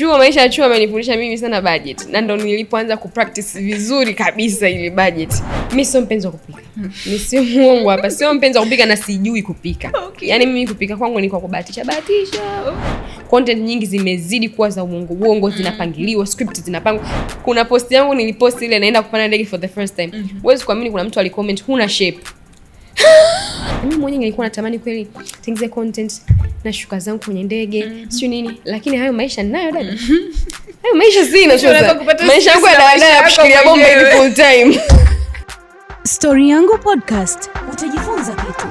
Maisha ya chuo amenifundisha mimi sana budget. Na ndo nilipoanza kupractice vizuri kabisa ile budget. Mimi sio mpenzi wa kupika. Mimi sio muongo hapa. Sio mpenzi wa kupika na sijui kupika. Okay. Yaani mimi kupika kwangu ni kwa kubahatisha. Content nyingi zimezidi kuwa za uongo, zinapangiliwa, script zinapangwa. Kuna post yangu nilipost ile naenda kupanda ndege for the first time. Huwezi kuamini kuna mtu alicomment huna shape. Mimi mwenyewe nilikuwa natamani kweli tengeneze content na shuka zangu kwenye ndege, sio nini, lakini hayo maisha ninayo dada. Hayo maisha sina sasa. Maisha yangu ya kushikilia bomba hivi full time. Story Yangu Podcast, utajifunza kitu.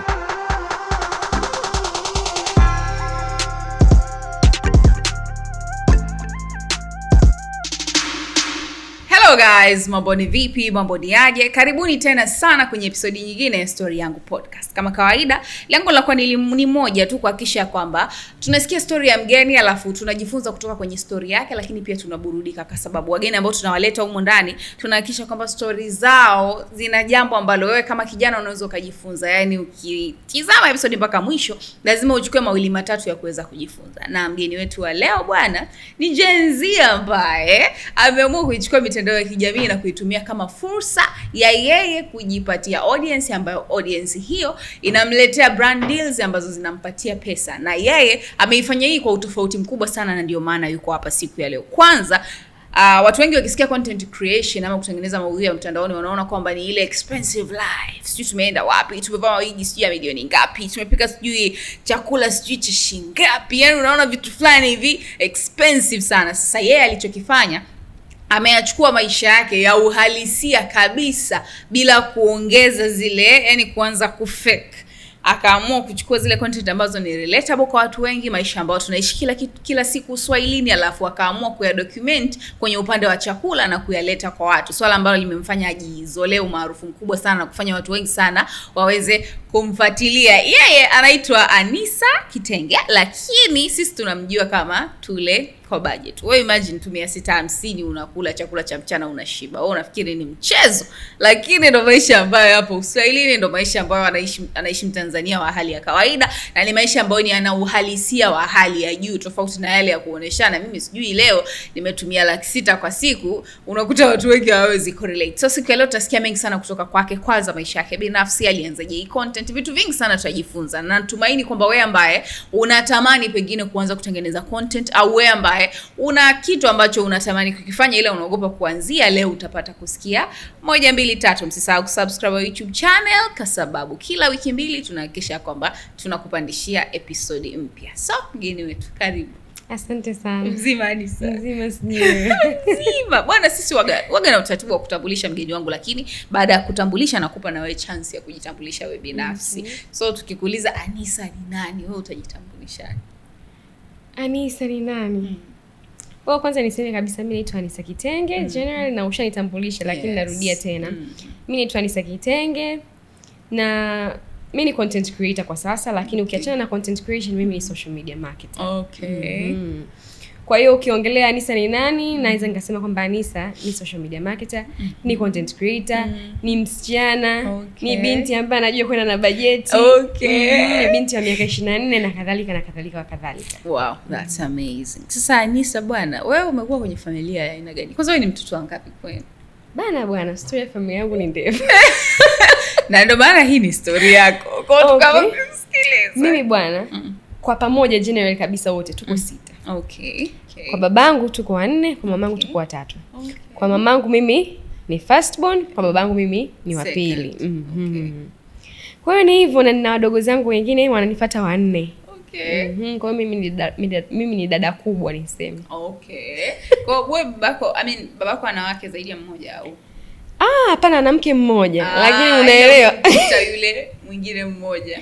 Hello guys, mambo ni vipi, mambo ni aje? Karibuni tena sana kwenye episodi nyingine ya Story Yangu Podcast. Kama kawaida, lengo la kwa ni moja tu, kuhakikisha kwamba tunasikia story ya mgeni alafu tunajifunza kutoka kwenye story yake, lakini pia tunaburudika kwa sababu wageni ambao tunawaleta humu ndani tunahakikisha kwamba story zao zina jambo ambalo wewe kama kijana unaweza kujifunza. Yaani ukitizama episodi mpaka mwisho, lazima uchukue mawili matatu ya kuweza kujifunza. Na mgeni wetu wa leo bwana ni Gen Z ambaye ameamua kuichukua mitandao ya kijamii na kuitumia kama fursa ya yeye kujipatia audience, ambayo audience hiyo inamletea brand deals ambazo zinampatia pesa, na yeye ameifanya hii kwa utofauti mkubwa sana, na ndio maana yuko hapa siku ya leo. Kwanza watu wengi wakisikia content creation ama kutengeneza maudhui ya mtandaoni wanaona kwamba ni ile expensive life. Sijui tumeenda wapi, tumevaa wigi sijui ya milioni ngapi, tumepika sijui chakula sijui cha shilingi ngapi. Yaani unaona vitu fulani hivi expensive sana. Sasa yeye alichokifanya, ameachukua maisha yake ya uhalisia kabisa bila kuongeza zile, yani kuanza kufake. Akaamua kuchukua zile content ambazo ni relatable kwa watu wengi, maisha ambayo tunaishi kila siku Uswahilini, alafu akaamua kuyadocument kwenye upande wa chakula na kuyaleta kwa watu. Swala ambalo limemfanya ajizolee umaarufu mkubwa sana na kufanya watu wengi sana waweze kumfuatilia. Yeye anaitwa Anisa Kitenge, lakini sisi tunamjua kama Tule kwa budget. Wewe imagine tumia 650 unakula chakula cha mchana unashiba. Wewe unafikiri ni mchezo? Lakini ndo maisha ambayo hapo Uswahilini, ndo maisha ambayo anaishi Mtanzania wa hali ya kawaida, na ni maisha ambayo ni ana uhalisia wa hali ya juu, tofauti na yale ya kuoneshana. Mimi sijui leo nimetumia 600 kwa siku, unakuta watu wengi hawawezi correlate. So siku ya leo tutasikia mengi sana kutoka kwake. Kwanza maisha yake binafsi, alianzaje hii content, vitu vingi sana tutajifunza. Na natumaini kwamba wewe ambaye unatamani pengine kuanza kutengeneza content, au wewe ambaye una kitu ambacho unatamani kukifanya ila unaogopa kuanzia, leo utapata kusikia 1 2 3. Msisahau kusubscribe YouTube channel kwa sababu kila wiki 2 tunahakikisha kwamba tunakupandishia episode mpya. So mgeni wetu, karibu. Asante sana. Mzima Anisa? Mzima sijui. Mzima. Bwana sisi waga na utaratibu wa kutambulisha mgeni wangu, lakini baada ya kutambulisha nakupa na wewe chance ya kujitambulisha wewe binafsi. So tukikuuliza Anisa ni nani, wewe utajitambulisha? Anisa ni nani? Kwa kwanza niseme kabisa mimi naitwa Anisa Kitenge, general, na ushanitambulisha lakini narudia tena. Mimi naitwa Anisa Kitenge na mimi ni content creator kwa sasa, lakini ukiachana na content creation mimi ni social media marketer. Okay. Kwa hiyo ukiongelea Anisa ni nani, naweza nikasema kwamba Anisa ni social media marketer, ni content creator, ni msichana, ni binti ambaye anajua kwenda na bajeti. Ni binti ya miaka 24 na kadhalika na kadhalika wa kadhalika. Wow, that's amazing. Sasa Anisa bwana, wewe umekuwa kwenye familia ya aina gani? Kwanza wewe ni mtoto wangapi kwenu? Bwana, story ya familia yangu ni ndefu. Na ndio maana hii ni story yako. Kwa hiyo tukawasikiliza. Mimi bwana, kwa pamoja general kabisa wote tuko 6. Okay. Kwa babangu tuko 4, kwa mamangu tuko 3. Kwa mamangu mimi ni first born, kwa babangu mimi ni wa pili. Kwa hiyo ni hivyo, na nina wadogo zangu wengine wananifuata 4. Kwa hiyo mimi ni dada kubwa niseme. Kwa wewe babako ana wake zaidi ya mmoja au? Hapana, ana mke mmoja, lakini unaelewa. Yule mwingine mmoja.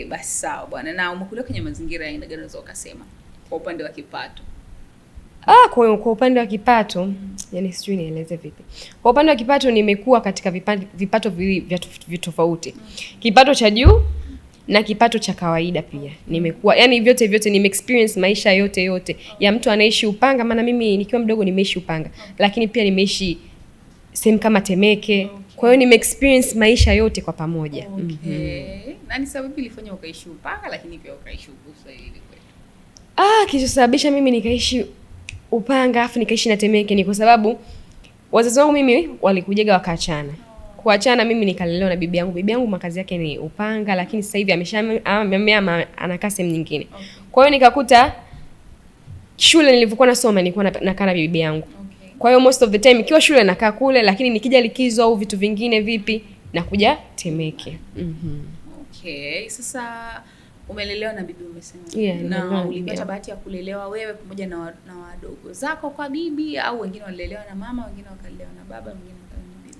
Basi sawa bwana. Na umekulia kwenye mazingira ya aina gani unaweza ukasema kwa upande wa kipato? Kwa upande wa kipato, yani sijui nieleze vipi. Kwa upande wa kipato nimekuwa katika vipato tofauti. Kipato cha juu na kipato cha kawaida pia. Nimekuwa, yani vyote nime experience maisha yote ya mtu anaishi Upanga, maana mimi nikiwa mdogo nimeishi Upanga, lakini pia nimeishi sehemu kama Temeke. Kwa hiyo nime experience maisha yote kwa pamoja. Nani sababu ilifanya ukaishi Upanga lakini pia ukaishi Uswahilini kwetu? Kilichosababisha mimi nikaishi Upanga afu nikaishi na Temeke ni kwa sababu wazazi wangu mimi walikujega wakaachana. Kuachana mimi nikalelewa na bibi yangu. Bibi yangu makazi yake ni Upanga, lakini sasa hivi ameshahamia anakaa sehemu nyingine. Kwa hiyo nikakuta shule nilivyokuwa nasoma nilikuwa nakaa na bibi yangu. Kwa hiyo most of the time ikiwa shule nakaa kule, lakini nikija likizo au vitu vingine vipi nakuja Temeke. Okay, sasa umelelewa na bibi umesema. Yeah, na ulipata bahati ya kulelewa wewe pamoja na wadogo zako kwa bibi, au wengine walilelewa na mama, wengine wakalelewa na baba, wengine wakalelewa na bibi?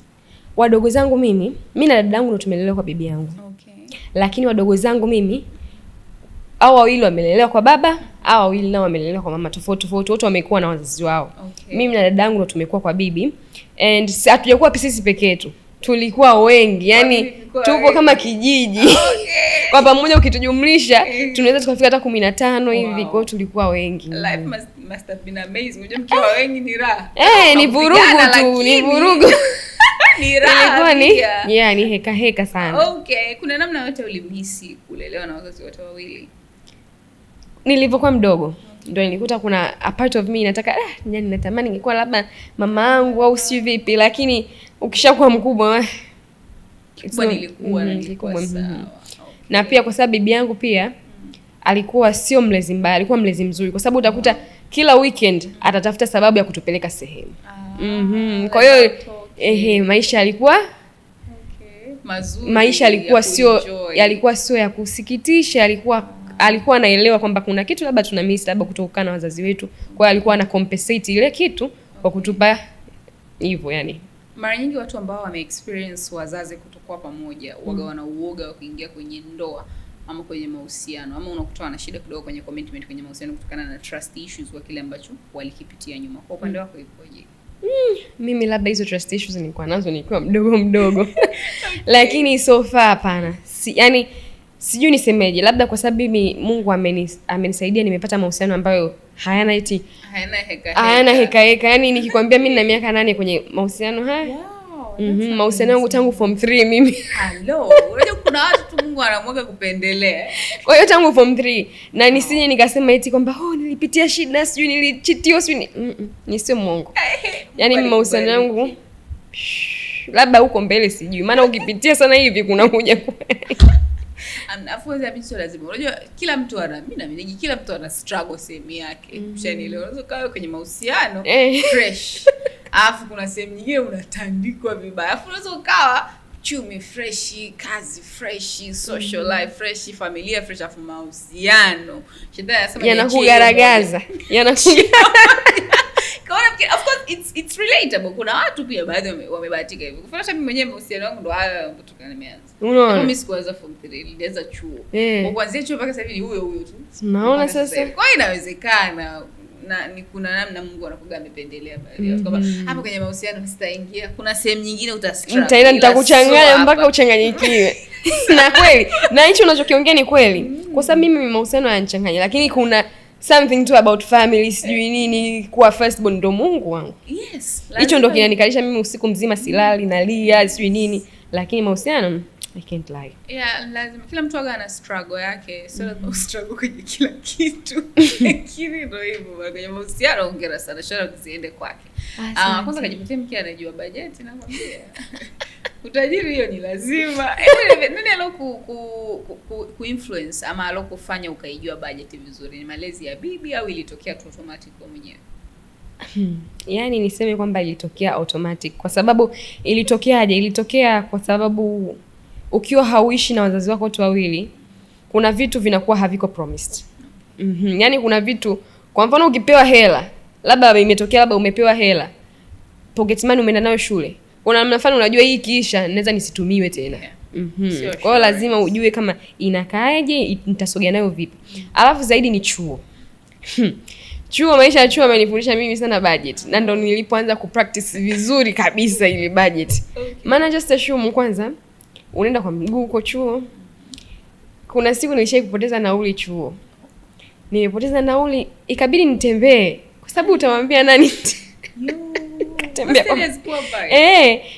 Wadogo zangu mimi na dada yangu ndo tumelelewa kwa bibi yangu. Okay. Lakini wadogo zangu mimi hao wawili wamelelewa kwa baba, hao wawili nao wamelelewa kwa mama tofauti. Wote wamekuwa na wazazi wao. Okay. Mimi na dada yangu ndo tumekuwa kwa bibi, and hatujakuwa sisi peke yetu. Tulikuwa wengi, yani tupo kama kijiji. Okay. Kwa pamoja ukitujumlisha tunaweza tukafika hata 15 hivi. Kwa tulikuwa wengi. Life must have been amazing. Unajua mkiwa wengi ni raha. Ni vurugu tu, ni vurugu. Ni raha. Ni heka sana. Okay, kuna namna yote ulimhisi kulelewa na wazazi wote wawili? Nilivyokuwa mdogo ndio nilikuta kuna a part of me nataka yani natamani ningekuwa labda mama yangu au si vipi, lakini ukishakuwa mkubwa nilikuwa sawa. Okay. Na pia kwa sababu bibi yangu pia alikuwa sio mlezi mbaya, alikuwa mlezi mzuri, kwa sababu utakuta kila weekend atatafuta sababu ya kutupeleka sehemu. Kwa hiyo maisha yalikuwa mazuri, maisha yalikuwa sio ya kusikitisha, alikuwa anaelewa kwamba kuna kitu labda tuna miss labda kutokana na wazazi wetu. Kwa hiyo alikuwa ana compensate ile kitu kwa kutupa hivyo yani. Mara nyingi watu ambao wame experience wazazi kutokuwa pamoja waga wana uoga wa kuingia kwenye ndoa ama kwenye mahusiano, ama unakuta na shida kidogo kwenye commitment kwenye mahusiano kutokana na trust issues kwa kile ambacho walikipitia nyuma. Kwa upande wako ipoje? Mimi labda hizo trust issues nilikuwa nazo nikiwa mdogo. Okay. Lakini so far hapana. Yani sijui nisemeje, labda kwa sababu mimi Mungu amenisaidia nimepata mahusiano ambayo hayana heka. Yani nikikwambia mimi nina miaka 8 kwenye mahusiano haya. Wow, mahusiano yangu tangu form 3 mimi. Hello, unajua kuna watu tu Mungu anamwaga kupendelea. Kwa hiyo tangu form 3 na nisije nikasema eti kwamba nilipitia shida, sijui nilichitiwa, sijui ni sio Mungu. Yani mahusiano yangu labda huko mbele sijui, maana ukipitia sana hivi kuna kuja Afuwezi sio lazima. Unajua kila mtu kila mtu ana struggle sehemu yake. Ushanielewa? Unaweza kawa kwenye mahusiano fresh. Alafu kuna sehemu nyingine unatandikwa vibaya. Alafu unaweza ukawa chumi fresh, kazi fresh, social life fresh, familia fresh, afu mahusiano shetani anasema yanakugaragaza. Of course it's relatable. Kuna watu pia baadhi wamebahatika hivyo. Kwa mfano mimi mwenyewe mahusiano yangu ndo haya kutoka nimeanza. Unaona? Mimi sikuanza form 3, nilianza chuo. Kwa kuanzia chuo mpaka sasa hivi ni huyo tu. Unaona sasa? Kwa hiyo inawezekana na ni kuna namna Mungu anakuga amependelea baadhi ya kwamba hapo kwenye mahusiano sitaingia. Kuna sehemu nyingine utastruggle. Nitakuchanganya mpaka uchanganyikiwe. Na kweli, na hicho unachokiongea ni kweli. Kwa sababu mimi mahusiano yanachanganya, lakini kuna something to about family, sijui nini, kuwa first born ndo Mungu wangu. Yes. Hicho ndo kinanikalisha mimi usiku mzima silali nalia, sijui nini, lakini mahusiano I can't lie. Yeah, lazima kila mtu ana struggle yake. So lazima struggle kwenye kila kitu. Lakini ndio hivyo kwenye mahusiano hongera sana, shara usiende kwake. Kwanza kajipatia mke anajua bajeti na kwambia. Utajiri hiyo ni lazima. Nani aloku-influence ama alokufanya ukaijua budget vizuri? Ni malezi ya bibi au ilitokea tu automatic kwa mwenyewe? Yaani niseme kwamba ilitokea automatic. Kwa sababu ilitokea kwa sababu ukiwa hauishi na wazazi wako wote wawili, kuna vitu vinakuwa haviko promised. Yaani kuna vitu, kwa mfano ukipewa hela, labda imetokea labda umepewa hela, pocket money umeenda nayo shule. Kuna namna fulani unajua hii kiisha naweza nisitumiwe tena. Kwa hiyo lazima ujue kama inakaaje, nitasogea nayo vipi. Alafu zaidi ni chuo. Maisha ya chuo amenifundisha mimi sana budget. Na ndo nilipoanza kupractice vizuri kabisa ile budget. Maana just assume kwanza unaenda kwa mguu huko chuo. Kuna siku nilishai kupoteza nauli chuo. Nimepoteza nauli, ikabidi nitembee. Kwa sababu utamwambia nani?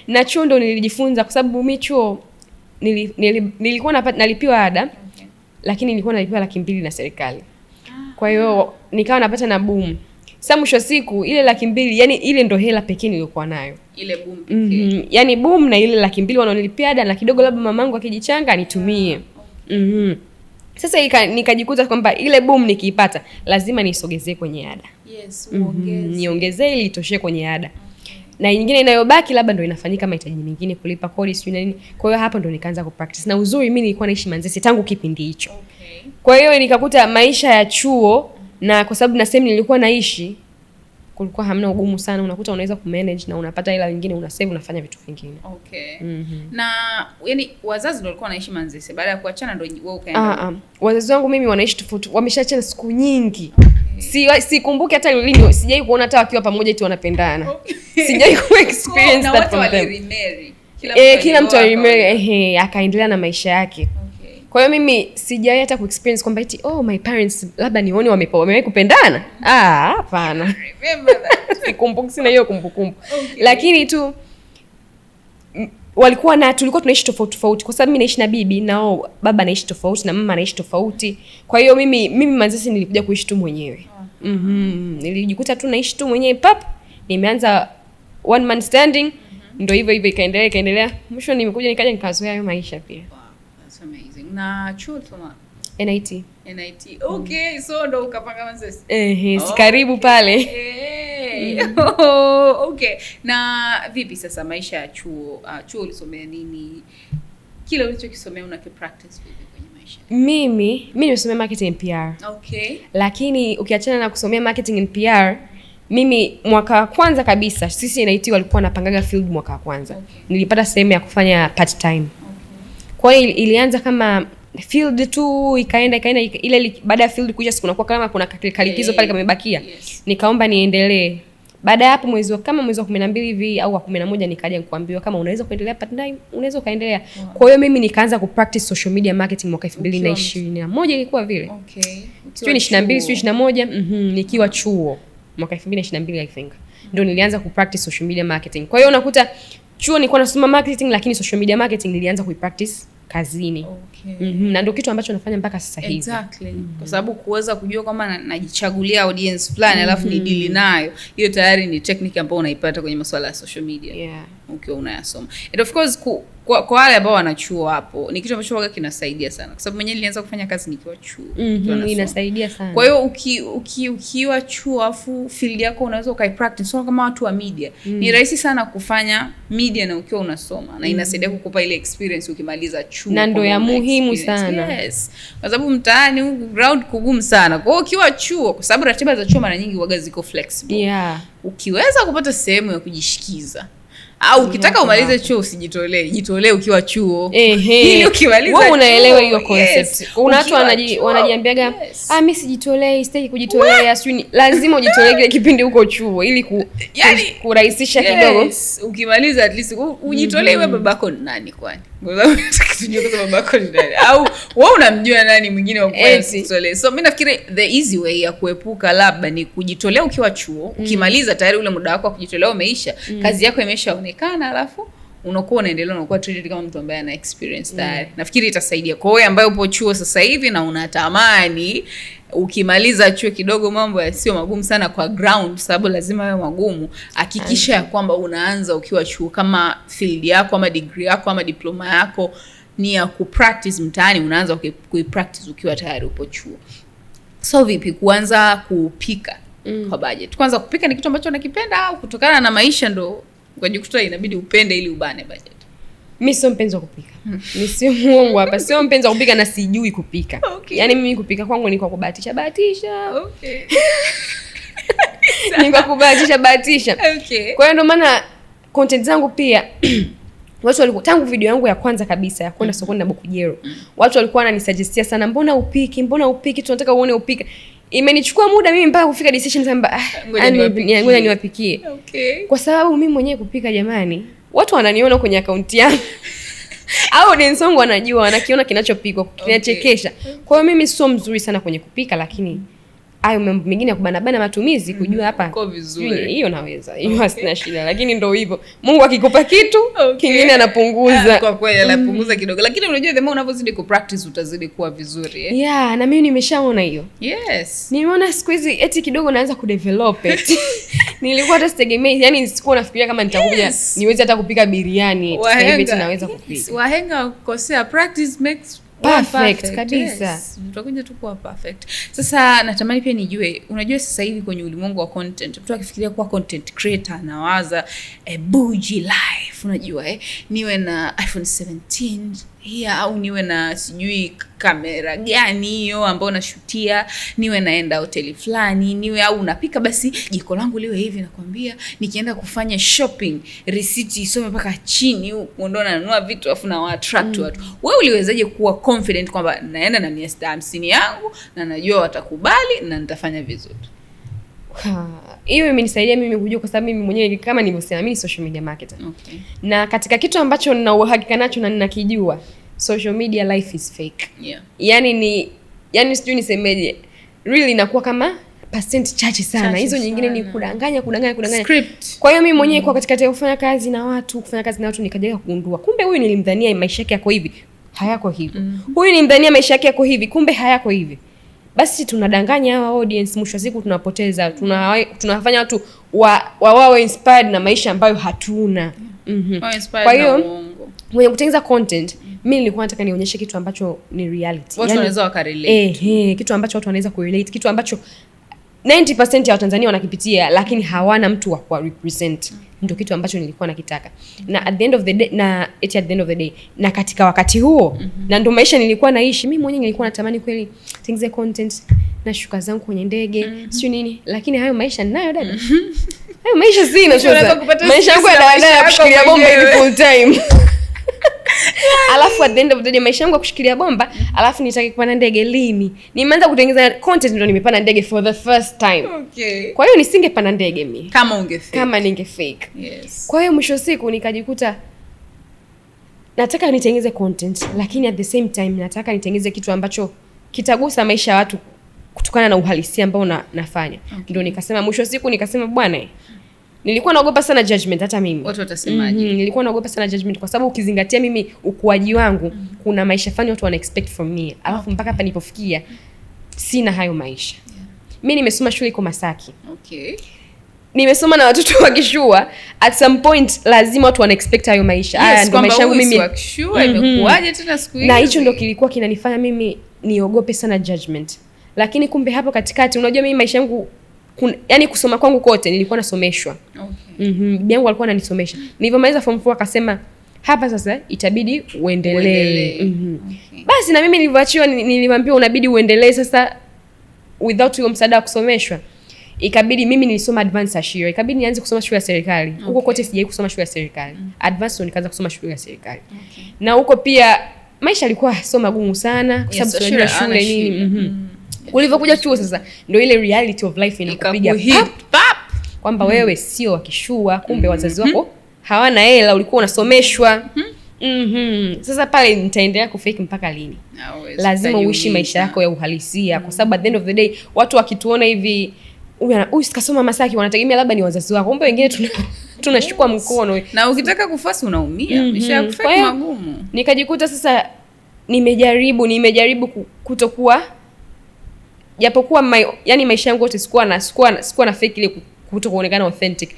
Na chuo ndo nilijifunza, kwa sababu mimi chuo nilikuwa nalipiwa ada, lakini nilikuwa nalipiwa 200,000 na serikali. Kwa hiyo nikawa napata na boom. Sasa mwisho siku ile 200,000 yani ile ndo hela pekee niliyokuwa nayo. Ile boom pekee. Yani boom na ile 200,000 wanaonilipia ada na kidogo labda mamangu akijichanga anitumie. Sasa nikajikuta kwamba ile boom nikiipata lazima nisogezee kwenye ada. Yes, niongezee ili itoshe kwenye ada. Na nyingine inayobaki labda ndo inafanyika mahitaji mengine, kulipa kodi sio nini. Kwa hiyo hapo ndo nikaanza kupractice. Na uzuri mimi nilikuwa naishi Manzese tangu kipindi hicho. Kwa hiyo nikakuta maisha ya chuo, na kwa sababu na sehemu nilikuwa naishi kulikuwa hamna ugumu sana, unakuta unaweza kumanage na unapata hela nyingine, una save, unafanya vitu vingine. Na yani wazazi ndio walikuwa wanaishi Manzese, baada ya kuachana ndio wewe ukaenda? Wazazi wangu mimi wanaishi tofauti, wameshaachana siku nyingi. Sikumbuki hata lini, sijai kuona hata wakiwa pamoja eti wanapendana. Sijai ku experience that from them. Kila mtu alimarry, akaendelea na maisha yake. Kwa hiyo mimi sijai hata ku experience kwamba eti my parents labda nione wamewahi kupendana. Hapana. Sikumbuki, sina hiyo kumbukumbu. Lakini tu tulikuwa tunaishi tofauti kwa sababu mimi naishi na bibi, nao baba anaishi tofauti na mama anaishi tofauti. Kwa hiyo mimi Manzese nilikuja kuishi tu mwenyewe. Nilijikuta tu naishi tu mwenyewe nimeanza one man standing. Ndio hivyo ikaendelea. Mwisho nimekuja nikaja nikazoea hayo maisha pia. That's amazing. Na chuo tuma NIT. Okay, so ndo ukapanga Manzese. Si karibu pale. Okay. Na vipi sasa maisha ya chuo? Chuo ulisomea nini? Kile ulichokisomea unakipractice vipi kwenye maisha? Mimi nimesomea marketing and PR. Okay. Lakini ukiachana na kusomea marketing and PR, mimi mwaka wa kwanza kabisa, sisi NIT walikuwa wanapangaga field mwaka wa kwanza. Nilipata sehemu ya kufanya part time. Kwa hiyo ilianza kama field tu, ikaenda ile baada ya field kuja siku nakuwa kama kuna kalikizo pale kamebakia. Nikaomba niendelee. Baada ya hapo mwezi wa 12 hivi au wa 11 nikaja kuambiwa kama unaweza kuendelea part time, unaweza kaendelea. Kwa hiyo mimi nikaanza kupractice social media marketing mwaka 2021 ilikuwa vile. Sio 22, sio 21, nikiwa chuo mwaka 2022 I think. Ndio nilianza kupractice social media marketing. Kwa hiyo unakuta chuo nilikuwa nasoma marketing, lakini social media marketing nilianza kuipractice kazini. Na ndio kitu ambacho nafanya mpaka sasa hivi. Exactly. Kwa sababu kuweza kujua kama najichagulia audience fulani alafu ni deal nayo, hiyo tayari ni technique ambayo unaipata kwenye masuala ya social media. Ukiwa unayasoma. And of course kwa wale ambao wanachuo hapo ni kitu ambacho waga kinasaidia sana. Kwa sababu mwenyewe nilianza kufanya kazi nikiwa chuo. Inasaidia sana. Kwa hiyo ukiwa chuo afu field yako unaweza ukaipractice. So kama watu wa media, ni rahisi sana kufanya media na ukiwa unasoma, na inasaidia kukupa ile experience ukimaliza chuo. Na ndio ya muhimu sana. Yes. Kwa sababu mtaani huku ground kugumu sana. Kwa hiyo ukiwa chuo, kwa sababu ratiba za chuo mara nyingi waga ziko flexible. Ukiweza kupata sehemu ya kujishikiza, au ukitaka umalize chuo jitolee ukiwa chuo. Ili ukimaliza wewe unaelewa hiyo concept. Kuna watu wanajiambiaga mimi sijitolei, sitaki kujitolea, sio lazima ujitolee kile kipindi huko chuo ili kurahisisha kidogo. Ukimaliza at least ujitolee. Wewe babako ni nani kwani? Tujue kwa babako ni nani? Au wewe unamjua nani mwingine wa kufanya kujitolea? So mimi nafikiri the easy way ya kuepuka labda ni kujitolea ukiwa chuo. Ukimaliza tayari ule muda wako wa kujitolea umeisha. Kazi yako imeshaonekana, alafu unakuwa unaendelea unakuwa treated kama mtu ambaye ana experience tayari. Nafikiri itasaidia kwa wewe ambaye upo chuo sasa hivi na unatamani ukimaliza chuo kidogo mambo yasio magumu sana kwa ground, sababu lazima yawe magumu. Hakikisha ya kwamba unaanza ukiwa chuo, kama field yako ama degree yako ama diploma yako ni ya kupractice mtaani, unaanza kuipractice ukiwa tayari upo chuo. So vipi kuanza kupika kwa budget? Kwanza kupika ni kitu ambacho nakipenda au kutokana na maisha ndo ukajikuta inabidi upende ili ubane budget? Mimi sio mpenzi wa kupika. Mimi sio muongo hapa. Sio mpenzi wa kupika na sijui kupika. Yaani mimi kupika kwangu ni kwa kubahatisha. Ni kwa kubahatisha. Kwa hiyo ndio maana content zangu pia watu walikuwa tangu video yangu ya kwanza kabisa ya kwenda sokoni na Bukujero. Watu walikuwa wananisuggest sana, mbona upiki? Tunataka uone upika. Imenichukua muda mimi mpaka kufika decision kwamba ngoja niwapikie. Kwa sababu mimi mwenyewe kupika jamani, watu wananiona kwenye account yangu. Au audience wangu wanajua, wanakiona kinachopikwa, kinachekesha. Kwa hiyo mimi sio mzuri sana kwenye kupika, lakini hayo mambo mengine ya kubana matumizi, kujua hapa uko vizuri, hiyo naweza, hiyo sina shida. Lakini ndio hivyo, Mungu akikupa kitu kingine anapunguza. Kwa kweli anapunguza kidogo, lakini unajua the more unavyozidi ku practice utazidi kuwa vizuri na mimi nimeshaona hiyo. Yes, nimeona siku hizi eti kidogo naanza kudevelop it. Nilikuwa hata sitegemei, yani sikuwa nafikiria kama nitakuja niweze hata kupika biriani. Sasa hivi naweza kupika. Wahenga kukosea, practice makes perfect kabisa. Yes, utakuja tu kuwa perfect. Sasa natamani pia nijue, unajua sasa hivi kwenye ulimwengu wa content, mtu akifikiria kuwa content creator anawaza bougie life, unajua niwe na iPhone 17 hiya, au niwe na sijui kamera gani hiyo ambayo nashutia, niwe naenda hoteli fulani, niwe au unapika basi jiko langu liwe hivi. Nakwambia nikienda kufanya shopping receipt isome mpaka chini huko, ndo nanunua vitu afu na attract watu. Wewe uliwezaje kuwa confident kwamba naenda na 150 yangu na najua watakubali na nitafanya vizuri? Hiyo imenisaidia mimi kujua, kwa sababu mimi mwenyewe kama nilivyosema mimi social media marketer. Na katika kitu ambacho nina uhakika nacho na ninakijua, social media life is fake. Yani sijui nisemeje, really inakuwa kama percent chache sana. Hizo nyingine ni kudanganya. Script. Kwa hiyo mimi mwenyewe kwa katikati ya kufanya kazi na watu nikaja kugundua, kumbe huyu nilimdhania maisha yake yako hivi, hayako hivi. Huyu nilimdhania maisha yake yako hivi, kumbe hayako hivi. Basi tunadanganya hawa audience, mwisho wa siku tunapoteza, tunafanya watu wawe inspired na maisha ambayo hatuna. Kwa hiyo mwenye kutengeneza content, mimi nilikuwa nataka nionyeshe kitu ambacho ni reality. Watu wanaweza wakarelate. Kitu ambacho watu wanaweza kurelate, kitu ambacho 90% ya Watanzania wanakipitia lakini hawana mtu wa kuwa represent. Ndio kitu ambacho nilikuwa nakitaka. Na at the end of the day na katika wakati huo na ndio maisha nilikuwa naishi. Mimi mwenyewe nilikuwa natamani kweli tengeneze content na shuka zangu kwenye ndege, sio nini, lakini hayo maisha ninayo dada. Hayo maisha sina sasa. Maisha yangu ya kushikilia bomba hivi full time. Alafu at the end of the day maisha yangu ya kushikilia bomba, alafu nitaki kupanda ndege lini? Nimeanza kutengeneza content ndio nimepanda ndege for the first time. Kwa hiyo nisingepanda ndege mimi kama ninge fake. Yes. Kwa hiyo mwisho siku nikajikuta nataka nitengeneze content, lakini at the same time nataka nitengeneze kitu ambacho kitagusa maisha ya watu kutokana na uhalisia ambao nafanya. Ndio nikasema mwisho siku bwana, nilikuwa naogopa sana judgment. Hata mimi watu watasemaje? Nilikuwa naogopa sana judgment kwa sababu ukizingatia mimi ukuaji wangu, kuna maisha fani watu wana expect from me. Alafu mpaka hapa nilipofikia sina hayo maisha. Mimi nimesoma shule iko Masaki. Nimesoma na watoto wa kishua. At some point lazima watu wana expect hayo maisha. Haya ndio maisha yangu mimi. Imekuaje tena siku hizi? Na hicho ndio kilikuwa kinanifanya mimi niogope sana judgment. Lakini kumbe hapo katikati, unajua mimi maisha yangu yani kusoma kwangu kote nilikuwa nasomeshwa. Bibi yangu alikuwa ananisomesha. Nilipomaliza form 4 akasema hapa sasa itabidi uendelee. Basi na mimi nilivyoachiwa nilimwambia unabidi uendelee sasa without hiyo msaada wa kusomeshwa. Ikabidi mimi nilisoma advance Ashira. Ikabidi nianze kusoma shule ya serikali. Huko kote sijai kusoma shule ya serikali. Advance nikaanza kusoma shule ya serikali. Na huko pia maisha yalikuwa so magumu sana kwa sababu tunajua shule nini. Ulivyokuja chuo sasa ndio ile reality of life inakupiga pap kwamba wewe sio wakishua, kumbe wazazi wako hawana hela, ulikuwa unasomeshwa. Sasa pale nitaendelea kufake mpaka lini? Lazima uishi maisha yako ya uhalisia, kwa sababu at the end of the day watu wakituona hivi huyu sikasoma Masaki wanategemea labda ni wazazi wako, kumbe wengine tunashukua mkono, na ukitaka kufasi unaumia. Maisha kufake magumu. Nikajikuta sasa nimejaribu kutokuwa, japokuwa yani maisha yangu yote sikuwa na fake ile kutokuonekana authentic.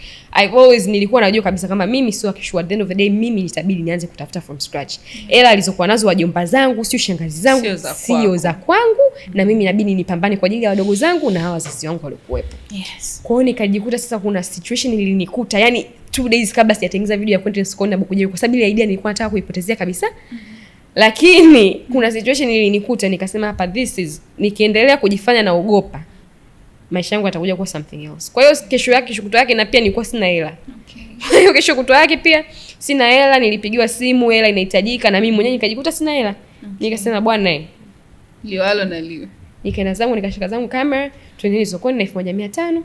Nilikuwa najua kabisa kama mimi sio akishua. At the end of the day mimi nitabidi nianze kutafuta from scratch. Ela alizokuwa nazo wajomba zangu, sio shangazi zangu, sio za kwangu, na mimi inabidi nipambane kwa ajili ya wadogo zangu na hawa wazazi wangu waliokuwepo. Kwa hiyo nikajikuta sasa kuna situation ilinikuta, yani 2 days kabla sijatengeneza video ya content sokoni na Bukujeru, kwa sababu ile idea nilikuwa nataka kuipotezea kabisa. Lakini kuna situation ilinikuta nikasema hapa nikiendelea kujifanya naogopa, maisha yangu yatakuja kuwa something else. Kwa hiyo kesho kutwa yake na pia nilikuwa sina hela. Kwa hiyo kesho kutwa yake pia sina hela, nilipigiwa simu hela inahitajika na mimi mwenyewe nikajikuta sina hela. Nikasema bwana liwalo na liwe. Nikaenda zangu nikashika zangu kamera, twendeni sokoni na 1500.